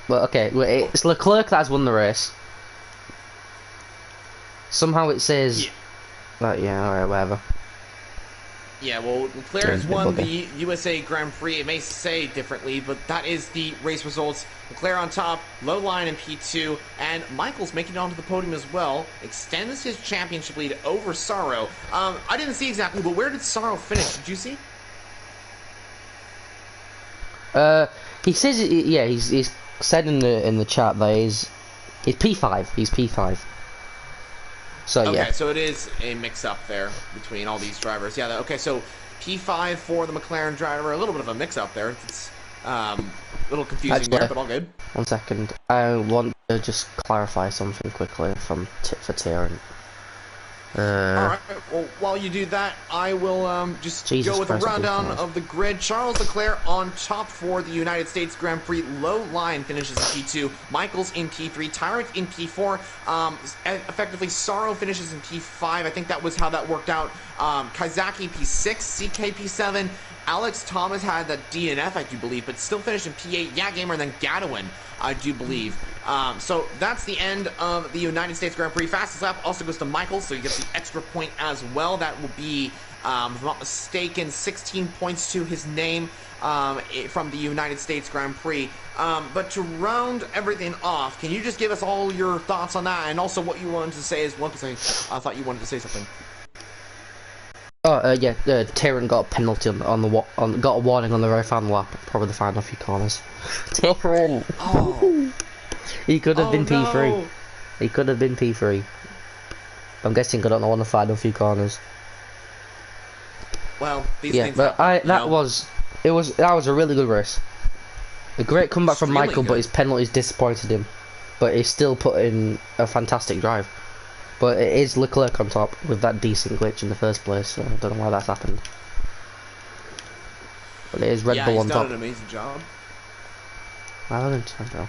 But okay, it's Leclerc that has won the race. Somehow it says... Yeah, alright, whatever. Yeah, well, Leclerc has won the USA Grand Prix. It may say differently, but that is the race results. Leclerc on top, Low Lion in P2, and Michael's making it onto the podium as well. Extends his championship lead over Sorrow. I didn't see exactly, but where did Sorrow finish? Did you see? He says, yeah, he's said in the chat that he's P5. He's P5. So yeah. Okay, so it is a mix-up there between all these drivers. Yeah. Okay, so P5 for the McLaren driver. A little bit of a mix-up there. It's a little confusing there, but all good. 1 second. I want to just clarify something quickly for Tyrion. Alright, well, while you do that, I will just go with a rundown of the grid. Charles Leclerc on top for the United States Grand Prix. Low Lion finishes in P2. Michael's in P3. Tyrant in P4. Effectively, Sorrow finishes in P5. I think that was how that worked out. Kaizaki P6. CK P7. Alex Thomas had that DNF, I do believe, but still finished in P8. Yeah, Gamer, and then Gadwin, I do believe. So that's the end of the United States Grand Prix. Fastest lap also goes to Michael, so you get the extra point as well. That will be, if I'm not mistaken, 16 points to his name from the United States Grand Prix. But to round everything off, can you just give us all your thoughts on that, and also what you wanted to say as well, because I thought you wanted to say something. Oh, yeah, Tyrion got a penalty got a warning on the very final lap. Probably the final few corners. Tyrion! Oh. He could have been P3. No. He could have been P3. I'm guessing I don't know on the final few corners. Well, these yeah, things but happen, that was a really good race. A great comeback from Michael, but his penalties disappointed him. But he still put in a fantastic drive. But it is Leclerc on top with that decent glitch in the first place, so I don't know why that's happened. But it is Red Bull on top. Yeah, he's done an amazing job. I don't understand, bro.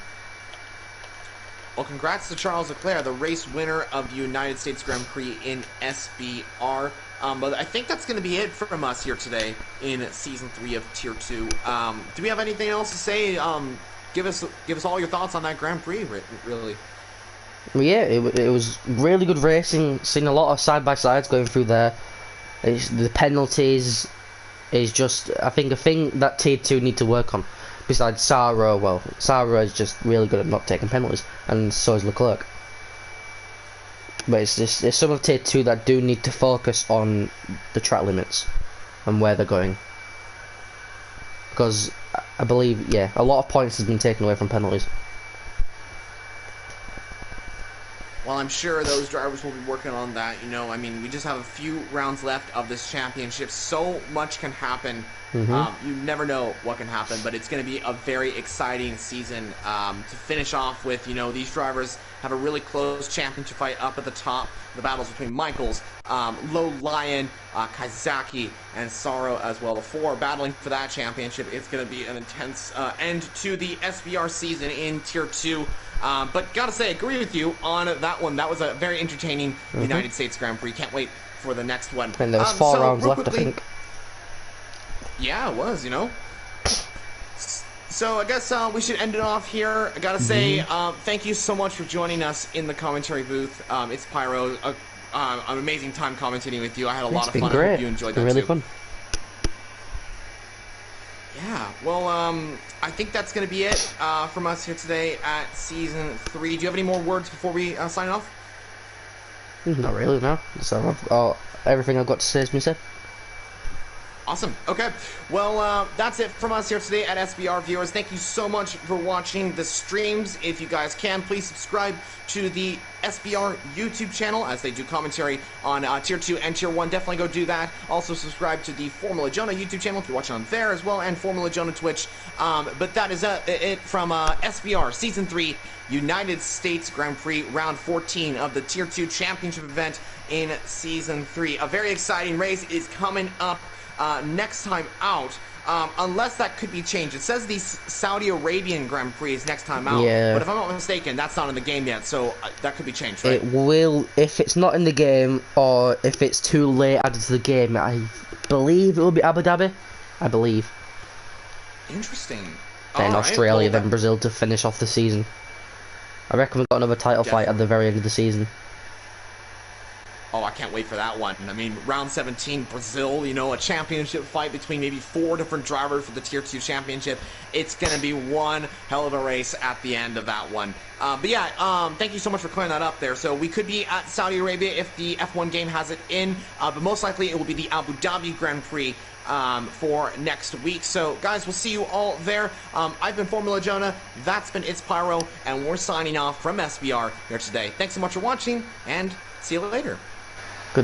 Well, congrats to Charles Leclerc, the race winner of the United States Grand Prix in SBR. But I think that's going to be it from us here today in Season 3 of Tier 2. Do we have anything else to say? Give us all your thoughts on that Grand Prix, really. Yeah, it was really good racing. Seen a lot of side-by-sides going through there. The penalties is just, I think, a thing that Tier 2 need to work on. Besides Sarah, well, Sarah is just really good at not taking penalties, and so is Leclerc. But it's some of Tier 2 that do need to focus on the track limits and where they're going. Because I believe, yeah, a lot of points has been taken away from penalties. Well, I'm sure those drivers will be working on that. You know, I mean, we just have a few rounds left of this championship. So much can happen. You never know what can happen, but it's going to be a very exciting season to finish off with. You know, these drivers have a really close championship fight up at the top. The battles between Michaels, Low Lion, Kaizaki, and Sorrow as well. The four battling for that championship. It's going to be an intense end to the SBR season in Tier 2. But gotta say, agree with you on that one. That was a very entertaining United States Grand Prix. Can't wait for the next one. And there was 4 rounds left, I think. Yeah, it was, you know. So I guess we should end it off here. I gotta say, thank you so much for joining us in the commentary booth. It's Pyro. An amazing time commentating with you. I had a lot of fun. Great. I hope you enjoyed that really too. Fun. Yeah, well, I think that's going to be it from us here today at Season 3. Do you have any more words before we sign off? Not really, no. So, everything I've got to say has been said. Awesome. Okay. Well, that's it from us here today at SBR viewers. Thank you so much for watching the streams. If you guys can, please subscribe to the SBR YouTube channel as they do commentary on Tier 2 and Tier 1. Definitely go do that. Also subscribe to the Formula Jonah YouTube channel if you're watching on there as well, and Formula Jonah Twitch. But that is it from SBR Season 3 United States Grand Prix Round 14 of the Tier 2 Championship event in Season 3. A very exciting race is coming up next time out, unless that could be changed. It says the Saudi Arabian Grand Prix is next time out, but if I'm not mistaken, that's not in the game yet, so that could be changed, right? It will, if it's not in the game, or if it's too late added to the game, I believe it will be Abu Dhabi. I believe. Interesting. Then Australia, then Brazil to finish off the season. I reckon we've got another title fight at the very end of the season. Oh, I can't wait for that one. I mean, round 17, Brazil, you know, a championship fight between maybe 4 different drivers for the Tier 2 championship. It's going to be one hell of a race at the end of that one. But yeah, thank you so much for clearing that up there. So we could be at Saudi Arabia if the F1 game has it in, but most likely it will be the Abu Dhabi Grand Prix for next week. So guys, we'll see you all there. I've been Formula Jonah, that's been It's Pyro, and we're signing off from SBR here today. Thanks so much for watching, and see you later.